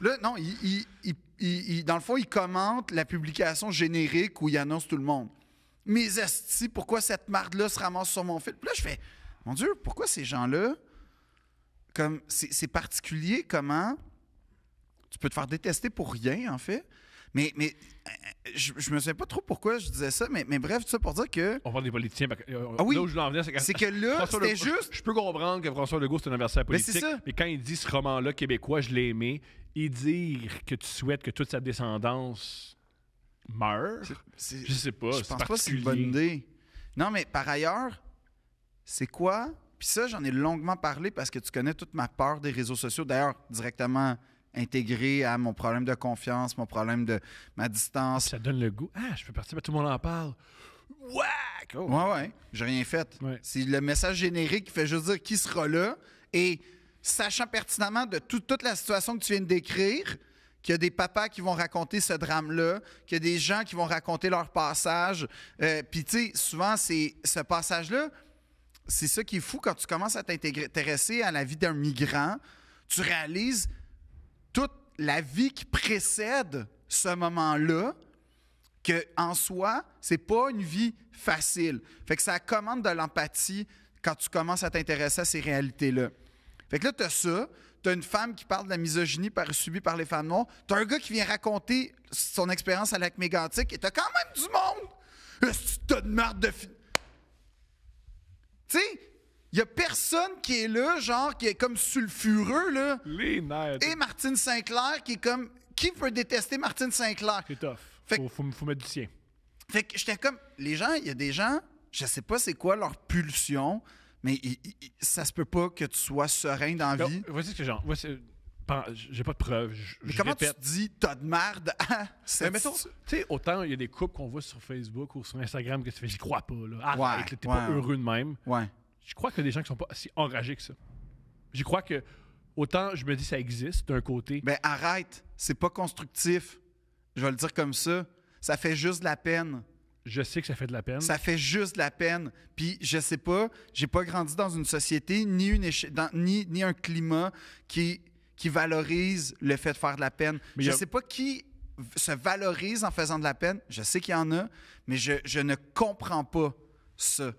Là, non, dans le fond, il commente la publication générique où il annonce tout le monde. Mes estis, pourquoi cette marde-là se ramasse sur mon fil? Puis là, je fais, mon Dieu, pourquoi ces gens-là, comme, c'est particulier comment tu peux te faire détester pour rien, en fait. Mais je me souviens pas trop pourquoi je disais ça, mais bref, tout ça pour dire que... On parle des politiciens. Ah oui. Là où je voulais en venir, C'est que là, François c'était Legault- juste... Je peux comprendre que François Legault, c'est un adversaire Mais c'est politique. ça. Mais quand il dit ce roman-là québécois, je l'ai aimé, et dire que tu souhaites que toute sa descendance meure, je sais pas. Je pense pas que c'est une bonne idée. Non, mais par ailleurs, c'est quoi? Puis ça, j'en ai longuement parlé parce que tu connais toute ma peur des réseaux sociaux. D'ailleurs, directement intégré à mon problème de confiance, mon problème de ma distance. Ça donne le goût. Ah, je fais participer, tout le monde en parle. Whack! Oh. Ouais, j'ai rien fait. Ouais. C'est le message générique qui fait juste dire qui sera là. Et sachant pertinemment de toute la situation que tu viens de décrire, qu'il y a des papas qui vont raconter ce drame-là, qu'il y a des gens qui vont raconter leur passage. Puis, tu sais, souvent, c'est ce passage-là, c'est ça qui est fou quand tu commences à t'intéresser à la vie d'un migrant. Tu réalises toute la vie qui précède ce moment-là, que en soi, c'est pas une vie facile. Fait que ça commande de l'empathie quand tu commences à t'intéresser à ces réalités-là. Fait que là, t'as ça, t'as une femme qui parle de la misogynie subie par les femmes noires, t'as un gars qui vient raconter son expérience à Lac Mégantic, et t'as quand même du monde! Est-ce que t'as de marde de Tu sais, il y a personne qui est là, genre, qui est comme sulfureux, là. Les nerfs. Et Martine Sinclair, qui est comme... Qui peut détester Martine Sinclair? C'est tough. Fait que- Faut mettre du sien. Fait que j'étais comme... Les gens, il y a des gens, je sais pas c'est quoi leur pulsion, mais ça se peut pas que tu sois serein dans la vie. Voici ce que genre. J'ai pas de preuves. Mais Je comment répète. tu te dis, t'as de merde? Mais mettons, tu sais, autant il y a des couples qu'on voit sur Facebook ou sur Instagram que tu fais, j'y crois pas, là. Arrête, Ouais, là, t'es pas ouais. heureux de même. Ouais. Je crois qu'il y a des gens qui sont pas si enragés que ça. J'y crois que, autant je me dis ça existe d'un côté. Ben arrête, c'est pas constructif. Je vais le dire comme ça. Ça fait juste de la peine. Je sais que ça fait de la peine. Ça fait juste de la peine. Puis je sais pas, j'ai pas grandi dans une société ni ni un climat qui valorise le fait de faire de la peine. Mais Je il y a- sais pas qui se valorise en faisant de la peine. Je sais qu'il y en a, mais je ne comprends pas ça.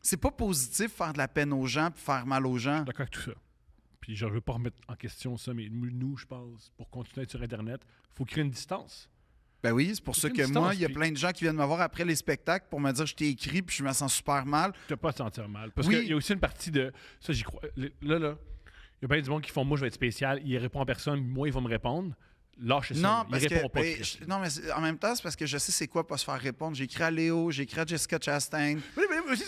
C'est pas positif faire de la peine aux gens puis faire mal aux gens. D'accord avec tout ça. Puis je veux pas remettre en question ça, mais nous, je pense, pour continuer à être sur Internet, il faut créer une distance. Ben oui, c'est pour ça une que distance, moi, il y a puis- plein de gens qui viennent me voir après les spectacles pour me dire je t'ai écrit puis je me sens super mal. Tu pas à te sentir mal. Parce Oui. qu'il y a aussi une partie de. Ça, j'y crois. Là, il y a bien du monde qui font moi, je vais être spécial. Il répond à personne, moi, il va me répondre. Lâchez ça. Non, Il parce répond que pas. ben, Chris. non, mais en même temps, c'est parce que je sais c'est quoi pas se faire répondre. J'ai écrit à Léo, j'ai écrit à Jessica Chastain. Mais aussi,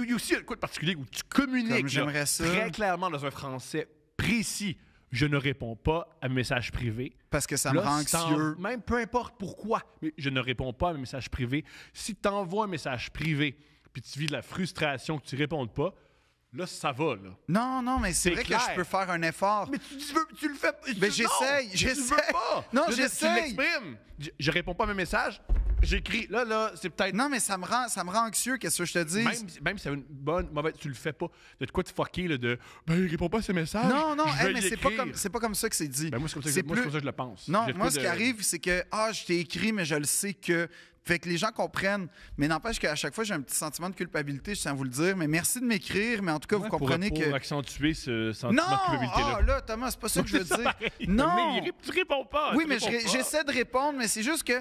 il y a aussi un coup de particulier où tu communiques Comme là, j'aimerais ça. très clairement dans un français précis. Je ne réponds pas à mes messages privés. Parce que ça Là, me rend si t'en- anxieux. Même peu importe pourquoi, mais je ne réponds pas à mes messages privés. Si tu envoies un message privé puis tu vis de la frustration que tu ne répondes pas, là, ça va, là. Non, mais c'est C'est vrai clair. que je peux faire un effort. Mais tu le fais. Mais j'essaye. Tu veux pas. Non, Je veux dire, j'essaye. Tu l'exprimes. Je réponds pas à mes messages. J'écris. Là, c'est peut-être. Non, mais ça me rend anxieux, qu'est-ce que je te dis? Même si c'est une bonne, mauvaise, tu le fais pas. De quoi te fucker, là, de. Ben, il répond pas à ses messages. Non, je vais mais y écrire. c'est pas comme ça que c'est dit. Ben, moi, c'est comme ça, C'est moi, c'est plus- comme ça que je le pense. Non, J'ai de moi, quoi ce de- qui arrive, c'est que, je t'ai écrit, mais je le sais que. Fait que les gens comprennent. Mais n'empêche qu'à chaque fois, j'ai un petit sentiment de culpabilité, je tiens à vous le dire. Mais merci de m'écrire, mais en tout cas, vous Ouais, comprenez pour que. accentuer ce sentiment Non! de culpabilité-là. Là, Thomas, c'est pas ça que je veux dire. Mais Non! tu réponds pas. Oui, tu mais réponds pas. j'essaie de répondre, mais c'est juste que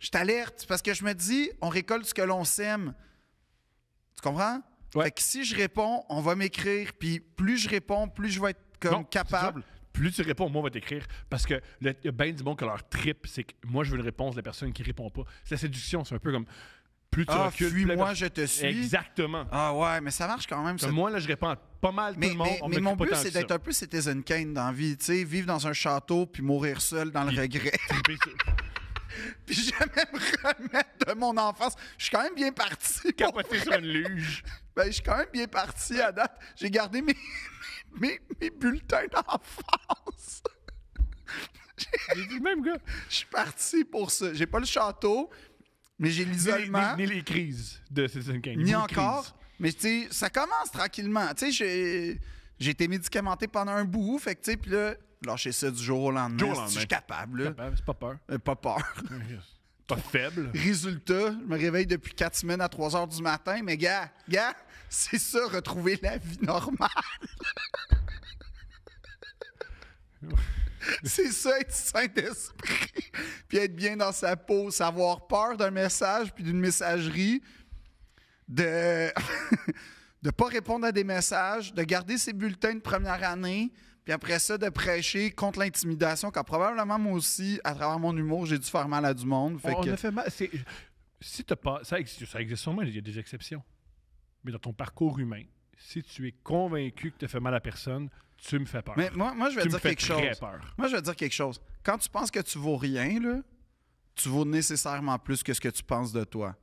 je t'alerte parce que je me dis, on récolte ce que l'on sème. Tu comprends? Ouais. Fait que si je réponds, on va m'écrire, puis plus je réponds, plus je vais être comme Non, capable. c'est ça. Plus tu réponds, moins on va t'écrire. Parce que il y a bien du monde que leur trip, c'est que moi, je veux une réponse de la personne qui répond pas. C'est la séduction, c'est un peu comme. Plus tu recules, plus la fuis-moi, personne- je te suis. Exactement. Ah ouais, mais ça marche quand même. Comme ça. moi, là, je réponds à pas mal tout Mais, le monde. mais- on mais m'écrit mon pas but, tant c'est que ça. d'être un peu Citizen Kane dans la vie. Tu sais, vivre dans un château puis mourir seul dans le regret. Triper sur- Puis jamais me remettre de mon enfance. Je suis quand même bien parti. pour Capoter sur une luge. Ben, je suis quand même bien parti à date. J'ai gardé mes bulletins d'enfance. J'ai dit le même gars. Je suis parti pour ça. J'ai pas le château, mais j'ai l'isolement. Ni les crises de Citizen Kane. Ni Beaucoup de encore. crises. Mais tu sais, ça commence tranquillement. Tu sais, j'ai été médicamenté pendant un bout. Fait que tu sais, puis là, lâcher ça du jour au lendemain. Jour au Je lendemain. suis capable, là. Capable, c'est pas peur. Pas peur. Pas faible. Résultat, je me réveille depuis 4 semaines à 3 heures du matin. Mais gars, c'est ça, retrouver la vie normale. C'est ça, être saint d'esprit. Puis être bien dans sa peau, savoir peur d'un message puis d'une messagerie, de de pas répondre à des messages, de garder ses bulletins de première année, puis après ça, de prêcher contre l'intimidation, quand probablement moi aussi, à travers mon humour, j'ai dû faire mal à du monde. Fait On que, a fait mal. Si t'as pas. Ça existe sûrement, il y a des exceptions. Mais dans ton parcours humain, si tu es convaincu que tu as fait mal à personne, tu me fais peur. mais moi, je vais tu me dire fais quelque très chose. peur. Moi, je vais dire quelque chose. Quand tu penses que tu vaux rien, là, tu vaux nécessairement plus que ce que tu penses de toi.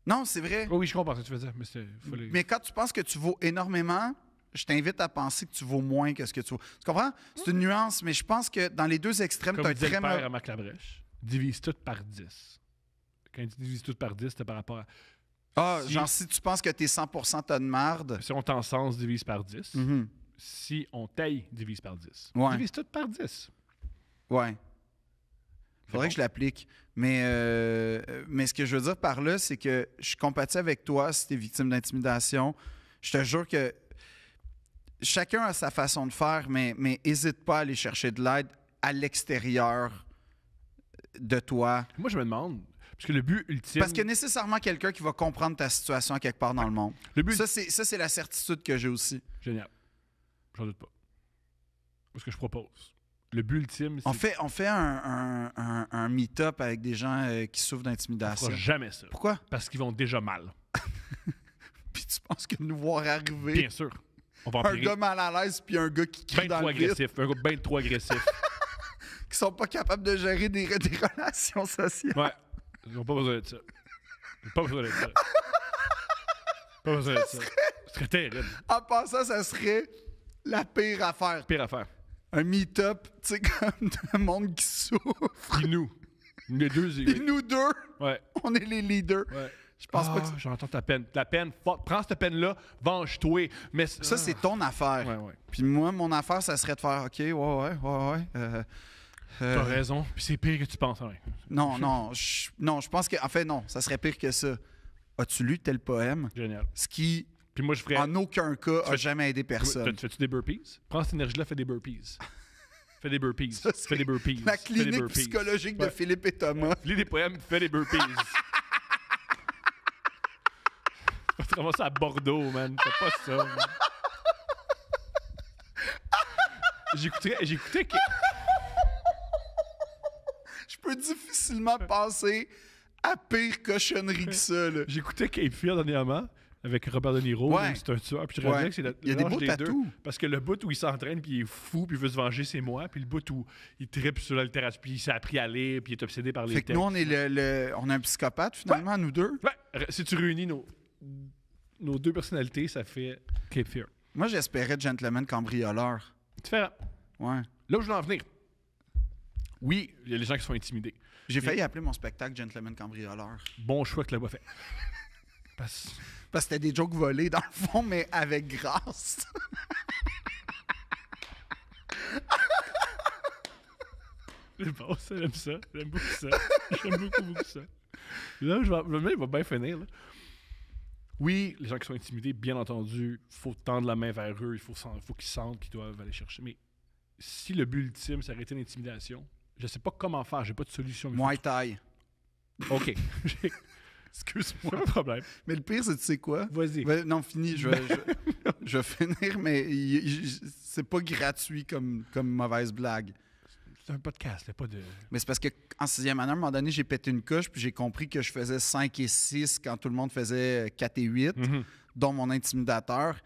Non, c'est vrai. Oh oui, je comprends ce que tu veux dire. Mais faut les... Mais quand tu penses que tu vaux énormément, je t'invite à penser que tu vaux moins que ce que tu vaux. Tu comprends? C'est une nuance, mais je pense que dans les deux extrêmes, tu as Comme un disait très le père mauvais... à Marc Labrèche, divise tout par 10. Quand il dit divise tout par 10, c'était par rapport à... Ah, Si- genre si tu penses que t'es 100% tas de marde. Si on t'encense, divise par 10. Mhm. Si on taille, divise par 10. Ouais. Divise tout par 10. Ouais. Faudrait bon. que je l'applique. Mais ce que je veux dire par là, c'est que je compatis avec toi si t'es victime d'intimidation. Je te jure que chacun a sa façon de faire, mais hésite pas à aller chercher de l'aide à l'extérieur de toi. Moi, je me demande, parce que le but ultime... Parce que nécessairement quelqu'un qui va comprendre ta situation à quelque part dans le monde. Le but... Ça, c'est la certitude que j'ai aussi. Génial. J'en doute pas. Ce que je propose. Le but ultime, c'est... On fait un meet-up avec des gens qui souffrent On d'intimidation. fera jamais ça. Pourquoi? Parce qu'ils vont déjà mal. Puis tu penses que de nous voir arriver Bien sûr. On va un empirer. gars mal à l'aise puis un gars qui crie Ben dans trop le vide, agressif. Un gars ben trop agressif. qui sont pas capables de gérer des relations sociales. Ouais. Ils n'ont pas besoin de ça. Ils ont pas besoin de ça. Pas besoin de ça. Ce serait terrible. En passant, ça serait la pire affaire. Pire affaire. Un meet-up, tu sais, comme de monde qui souffre. Puis nous. Les deux. Et nous deux, Ouais. on est les leaders. Ouais. Je pense pas que J'entends ta peine. La peine, prends cette peine-là, venge-toi. Mais ça, c'est ton affaire. Ouais, ouais. Puis moi, mon affaire, ça serait de faire OK, ouais. T'as raison. Puis c'est pire que tu penses. Ouais. Non, je pense que. En fait, non, ça serait pire que ça. As-tu lu tel poème? Génial. Ce qui, Puis moi, je ferais. en aucun cas, a fais- jamais aidé personne. Tu fais-tu des burpees? Prends cette énergie-là, fais des burpees. Fais des burpees. Ça, c'est Fais des burpees. La Fais des clinique burpees. psychologique de Ouais. Philippe et Thomas. Lis des poèmes, fais des burpees. Tu vas te ramasser à Bordeaux, man. Fais pas ça, man. J'écoutais que... Je peux difficilement passer à pire cochonnerie que ça. Là. J'écoutais Cape Fear dernièrement avec Robert De Niro, Ouais. même si c'est un tueur, puis je réalisais Ouais. que c'est le Il y a des mélange beaux des deux. tatous. Parce que le bout où il s'entraîne, puis il est fou, puis il veut se venger, c'est moi, puis le bout où il tripe sur la littérature, puis il s'est appris à lire, puis il est obsédé par les Fait que nous, on est on a un psychopathe, finalement, nous deux. Ouais, si tu réunis nos deux personnalités, ça fait Cape Fear. Moi, j'espérais Gentleman cambrioleur. Différent. Ouais. Là où je veux en venir. Oui, il y a les gens qui sont intimidés. J'ai failli appeler mon spectacle Gentleman cambrioleur. Bon choix que le bois fait. Parce Parce que c'était des jokes volés, dans le fond, mais avec grâce. c'est bon, ça, j'aime ça. J'aime beaucoup ça. J'aime beaucoup ça. Là, il va bien finir. Là. Oui, les gens qui sont intimidés, bien entendu, il faut tendre la main vers eux, il faut qu'ils sentent qu'ils doivent aller chercher. Mais si le but ultime, c'est arrêter l'intimidation, je sais pas comment faire, j'ai pas de solution. mais Muay Thai. OK. Excuse-moi. Pas de problème. Mais le pire, c'est tu sais quoi? Vas-y. Ouais, non, fini. Je vais finir, mais c'est pas gratuit comme mauvaise blague. C'est un podcast, c'est pas de... Mais c'est parce qu'en 6e année, à un moment donné, j'ai pété une couche, puis j'ai compris que je faisais 5 et 6 quand tout le monde faisait 4 et 8, dont mon intimidateur.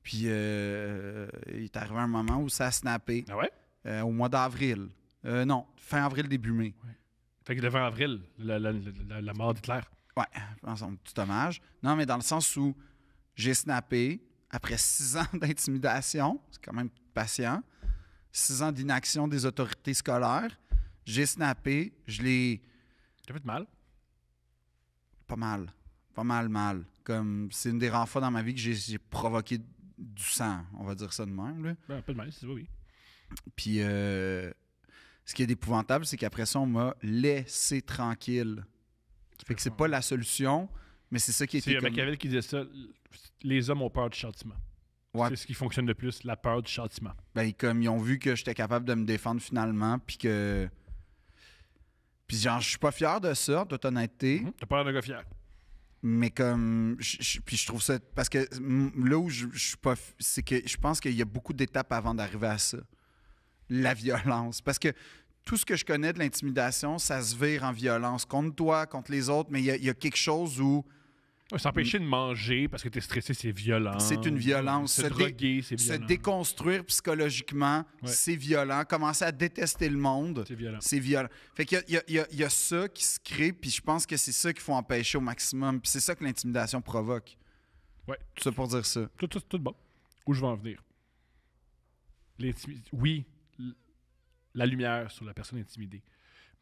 Puis il est arrivé un moment où ça a snappé. Ah ouais? Au mois d'avril. Non, fin avril, début mai. Ouais. Fait que le 20 avril, la mort d'Hitler. Ouais, je pense un petit hommage. Non, mais dans le sens où j'ai snappé après 6 ans d'intimidation, c'est quand même patient, 6 ans d'inaction des autorités scolaires. J'ai snappé, je l'ai... T'as fait mal? Pas mal. Comme c'est une des rares fois dans ma vie que j'ai provoqué du sang, on va dire ça de même. Là. Ben, un peu de mal, c'est ça, oui. Puis ce qui est épouvantable, c'est qu'après ça, on m'a laissé tranquille. Fait que c'est pas la solution, mais c'est ça qui était C'est Machiavel qui disait ça. Les hommes ont peur du châtiment. Ouais. C'est ce qui fonctionne le plus, la peur du châtiment. Ben, comme ils ont vu que j'étais capable de me défendre finalement, puis que... Puis genre, je suis pas fier de ça, en toute honnêteté, T'as peur d'un gars fier. mais comme... Puis je trouve ça... Parce que là où je suis pas... C'est que je pense qu'il y a beaucoup d'étapes avant d'arriver à ça. La violence. Parce que tout ce que je connais de l'intimidation, ça se vire en violence. Contre toi, contre les autres, mais il y a quelque chose où... Ouais, s'empêcher de manger parce que t'es stressé, c'est violent. C'est une violence. Se droguer, c'est Se violent. déconstruire psychologiquement, Ouais. c'est violent. Commencer à détester le monde, C'est violent. c'est violent. Fait qu'il y a ça qui se crée, puis je pense que c'est ça qu'il faut empêcher au maximum. Puis c'est ça que l'intimidation provoque. Ouais. Tout ça pour dire ça. Tout bon. Où je vais en venir? Oui, la lumière sur la personne intimidée.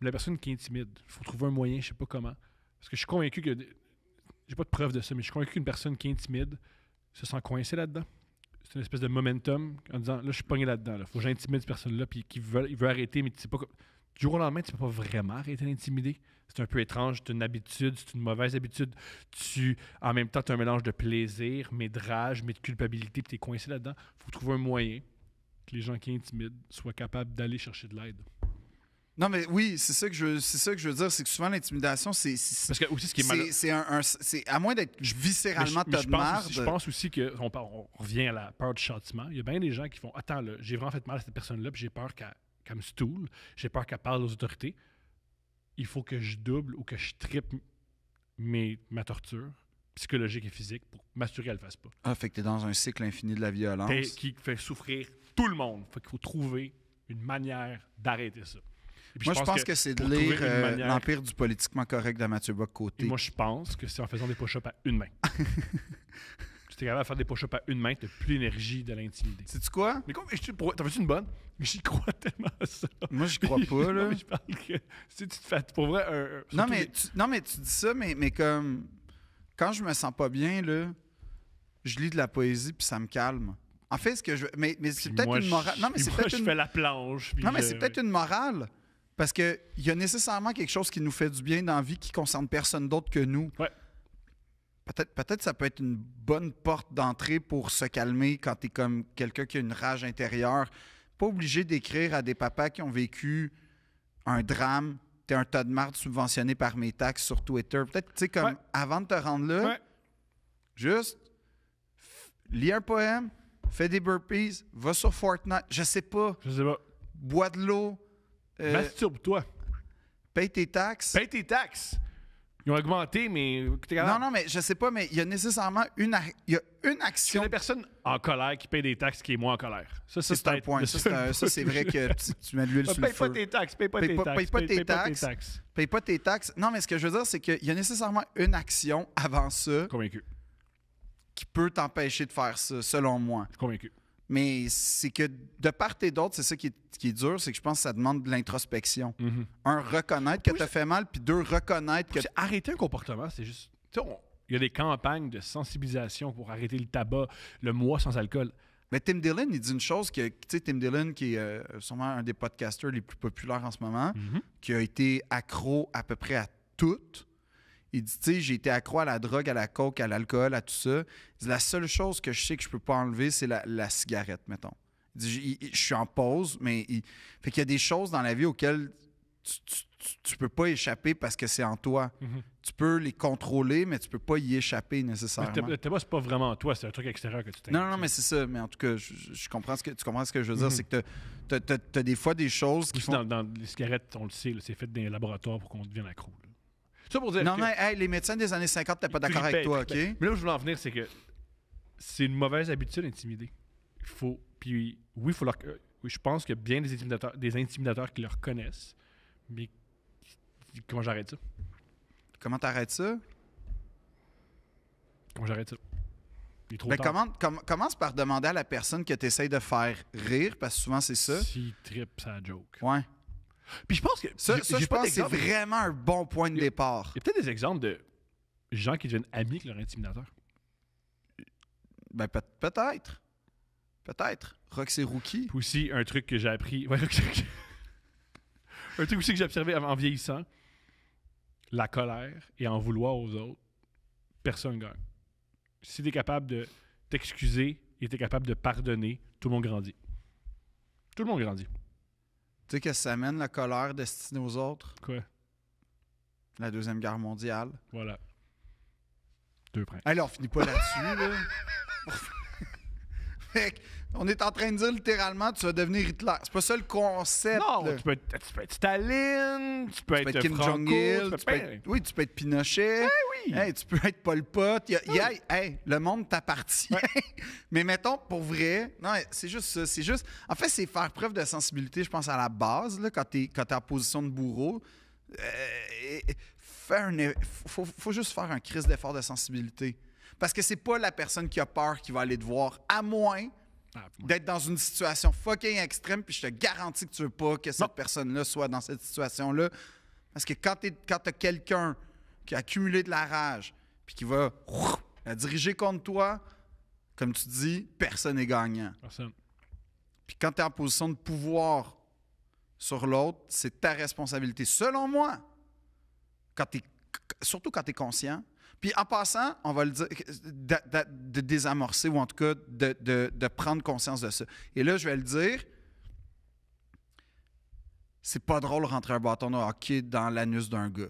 Mais la personne qui intimide, il faut trouver un moyen, je sais pas comment. Parce que je suis convaincu que... J'ai pas de preuve de ça, mais je suis convaincu qu'une personne qui intimide se sent coincée là-dedans. C'est une espèce de momentum en disant, là, je suis pogné là-dedans. Faut que j'intimide cette personne-là, puis il veut arrêter, mais tu sais pas... Du jour au lendemain, tu peux pas vraiment arrêter d'intimider. C'est un peu étrange, c'est une habitude, c'est une mauvaise habitude. En même temps, tu as un mélange de plaisir, mais de rage, mais de culpabilité, puis tu es coincé là-dedans. Faut trouver un moyen que les gens qui intimident soient capables d'aller chercher de l'aide. Non, mais oui, c'est ça que je veux dire, c'est que souvent l'intimidation, c'est Parce que aussi, ce qui est mal... c'est à moins d'être viscéralement Mais tas de merde. je pense aussi qu'on revient à la peur du châtiment. Il y a bien des gens qui font, attends, là, j'ai vraiment fait mal à cette personne-là, puis j'ai peur qu'elle me stoule, j'ai peur qu'elle parle aux autorités. Il faut que je double ou que je triple ma torture psychologique et physique pour m'assurer qu'elle ne le fasse pas. Ah, fait que t'es dans un cycle infini de la violence. Qui fait souffrir tout le monde. Fait qu'il faut trouver une manière d'arrêter ça. Et puis Moi, je pense que c'est de pour trouver lire une manière- l'Empire du politiquement correct de Mathieu Bock-Côté. Et moi, je pense que c'est en faisant des push-ups à une main. Si t'es capable de faire des push-ups à une main, t'as plus l'énergie de l'intimider. Sais-tu quoi? Mais t'en veux-tu une bonne? J'y crois tellement à ça. Moi, j'y crois pas, là. Non, mais je parle que si tu te fais pour vrai Non, surtout mais tu dis ça, mais comme... Quand je me sens pas bien, là, je lis de la poésie, puis ça me calme. En fait, ce que je... Mais c'est Puis peut-être moi, une morale... Non, mais puis c'est moi, peut-être je une... fais la planche. Puis Non, mais c'est peut-être une morale. Parce qu'il y a nécessairement quelque chose qui nous fait du bien dans la vie qui concerne personne d'autre que nous. Ouais. Peut-être ça peut être une bonne porte d'entrée pour se calmer quand t'es comme quelqu'un qui a une rage intérieure. Pas obligé d'écrire à des papas qui ont vécu un drame. T'es un tas de marde subventionné par mes taxes sur Twitter. Peut-être, tu sais, comme Ouais. avant de te rendre là, Ouais. juste lis un poème, fais des burpees, va sur Fortnite, je sais pas, Je sais pas. bois de l'eau, Masturbe-toi. paye tes taxes. Paye tes taxes. Ils ont augmenté, mais t'es capable. Non, mais je sais pas, mais il y a nécessairement une C'est action. une personne en colère qui paye des taxes qui est moins en colère. Ça, Ça, c'est un peut-être point. le Ça, seul c'est vrai que tu mets de l'huile sur le Paye feu. pas tes taxes, paye pas tes taxes. Paye pas tes taxes. Paye pas tes taxes. Non, mais ce que je veux dire, c'est qu'il y a nécessairement une action avant ça Convaincu. qui peut t'empêcher de faire ça, selon moi. Convaincu. Mais c'est que de part et d'autre, c'est ça qui est dur, c'est que je pense que ça demande de l'introspection. Un, reconnaître que Oui, t'as fait mal, puis deux, reconnaître que... C'est arrêter un comportement, c'est juste. Tu sais, il y a des campagnes de sensibilisation pour arrêter le tabac, le mois sans alcool. Mais Tim Dillon, il dit une chose que, tu sais, Tim Dillon, qui est sûrement un des podcasters les plus populaires en ce moment, qui a été accro à peu près à tout. Il dit, tu sais, j'ai été accro à la drogue, à la coke, à l'alcool, à tout ça. Il dit, la seule chose que je sais que je peux pas enlever, c'est la cigarette, mettons. Il dit, je suis en pause, mais... Fait qu'il y a des choses dans la vie auxquelles tu peux pas échapper parce que c'est en toi. Tu peux les contrôler, mais tu peux pas y échapper nécessairement. Le tabac, c'est pas vraiment toi, c'est un truc extérieur que tu t'inquiètes. Non, mais c'est ça. Mais en tout cas, je comprends tu comprends ce que je veux dire. C'est que t'as des fois des choses qui Aussi, font... dans les cigarettes, on le sait, là, c'est fait dans les laboratoires pour qu'on devienne accro. Là. Ça pour dire Non, que mais hey, les médecins des années 50, t'es pas d'accord avec toi, OK? Mais là où je voulais en venir, c'est que c'est une mauvaise habitude d'intimider. Puis oui, je pense qu'il y a bien des intimidateurs qui le reconnaissent, mais comment j'arrête ça? Comment t'arrêtes ça? Comment j'arrête ça? Il est trop Ben, tard. commence par demander à la personne que t'essayes de faire rire, parce que souvent c'est ça. S'il trippe sa joke. Ouais. Puis je pense que... Ça, j'ai je pas pense que c'est d'exemple. vraiment un bon point de départ. Il y a peut-être des exemples de gens qui deviennent amis avec leur intimidateur. Ben, peut-être. Peut-être. Roxy Rookie. Puis aussi, un truc que j'ai appris... Ouais, un truc aussi que j'ai observé en vieillissant, la colère et en vouloir aux autres, personne ne gagne. Si tu es capable de t'excuser et tu es capable de pardonner, tout le monde grandit. Tout le monde grandit. Tu sais que ça amène la colère destinée aux autres? Quoi? La Deuxième Guerre mondiale. Voilà. 2 princes. Hey, là, on finit pas là-dessus, là. Fait que, on est en train de dire littéralement, tu vas devenir Hitler. C'est pas ça le concept. Non, là. tu peux être Staline, tu peux Tu peux être être Kim Franco, Jong-il, tu peux oui, tu peux être Pinochet. oui. Hey, tu peux être Pol Pot. Hey, le monde t'appartient. Mais mettons, pour vrai, non, c'est juste ça. C'est juste, en fait, c'est faire preuve de sensibilité, je pense, à la base, là, quand t'es en position de bourreau. Faut juste faire un crise d'effort de sensibilité. Parce que c'est pas la personne qui a peur qui va aller te voir, à moins d'être dans une situation fucking extrême, puis je te garantis que tu veux pas que cette personne-là soit dans cette situation-là. Parce que quand t'as quelqu'un qui a accumulé de la rage, puis qui va la diriger contre toi, comme tu dis, personne n'est gagnant. Personne. Puis quand t'es en position de pouvoir sur l'autre, c'est ta responsabilité. Selon moi, surtout quand t'es conscient. Puis en passant, on va le dire, de désamorcer ou en tout cas de prendre conscience de ça. Et là, je vais le dire, c'est pas drôle de rentrer un bâton de hockey dans l'anus d'un gars.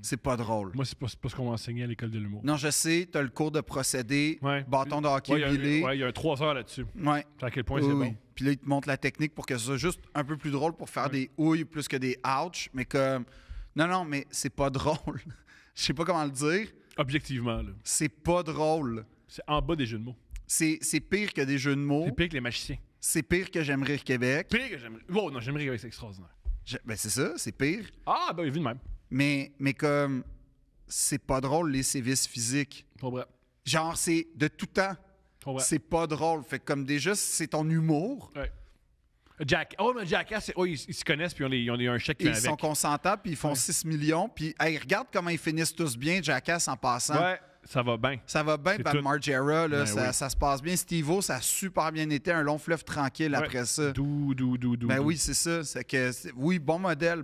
C'est pas drôle. Moi, c'est pas ce qu'on m'a enseigné à l'école de l'humour. Non, je sais, t'as le cours de procédé, Ouais. bâton de hockey huilé. Il y a un 3 heures là-dessus. Ouais. À quel point Oui, c'est oui. bon. Puis là, il te montre la technique pour que ça soit juste un peu plus drôle pour faire des houilles plus que des ouch. Mais comme. Non, mais c'est pas drôle. Je sais pas comment le dire. Objectivement, là. C'est pas drôle. C'est en bas des jeux de mots. C'est pire que des jeux de mots. C'est pire que les magiciens. C'est pire que J'aime rire Québec. Pire que j'aimerais. Oh non, j'aimerais rire, c'est extraordinaire. Ben c'est ça, c'est pire. Ah, ben, vu de même. Mais comme. C'est pas drôle, les sévices physiques. Pas vrai. Genre, c'est de tout temps. Pas vrai. C'est pas drôle. Fait que comme déjà, c'est ton humour. Ouais. Mais Jackass, ils se connaissent puis ils ont un chèque qui Ils vient avec. sont consentants, puis ils font 6 millions. Puis, hey, regarde comment ils finissent tous bien, Jackass, en passant. Ouais, ça va bien. Ça va bien, C'est Bam tout. Margera, là, Ben ça, oui. ça se passe bien. Steve-O, ça a super bien été, un long fleuve tranquille après ça. Ben oui, c'est ça. Oui, bon modèle.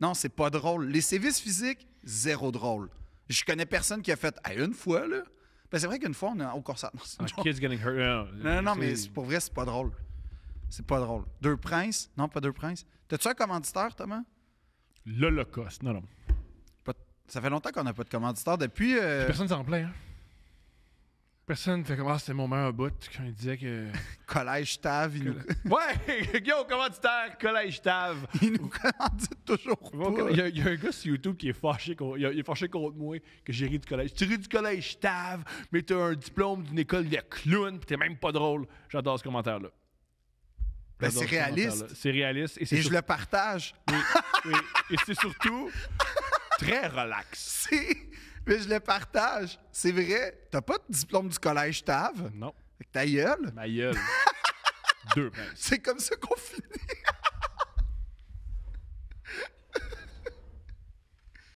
Non, c'est pas drôle. Les sévices physiques, zéro drôle. Je connais personne qui a fait une fois, là. Ben c'est vrai qu'une fois, on est au concert. Non, c'est une joke. Kids getting hurt. Non, mais pour vrai, c'est pas drôle. C'est pas drôle. Deux Princes? Non, pas Deux Princes. T'as-tu un commanditaire, Thomas? L'Holocauste. Non. Ça fait longtemps qu'on n'a pas de commanditaire. Depuis... Personne s'en plaint, hein? Personne fait comment c'était mon meilleur bout quand il disait que. Collège TAV, il nous, Ouais! Yo, commanditaire, Collège TAV! il nous commandite toujours pas. Il y a un gars sur YouTube qui est fâché il est fâché contre moi que j'ai ri du collège. Tu ris du collège TAV, mais t'as un diplôme d'une école de clown, pis t'es même pas drôle. J'adore ce commentaire-là. Ben, J'adore c'est ce réaliste. commentaire-là. C'est réaliste. Et, c'est Et je le partage. et c'est surtout très relax. Mais je le partage. C'est vrai. T'as pas de diplôme du collège TAV? Non. Fait que ta gueule. Ma gueule. 2 pinces. C'est comme ça qu'on finit.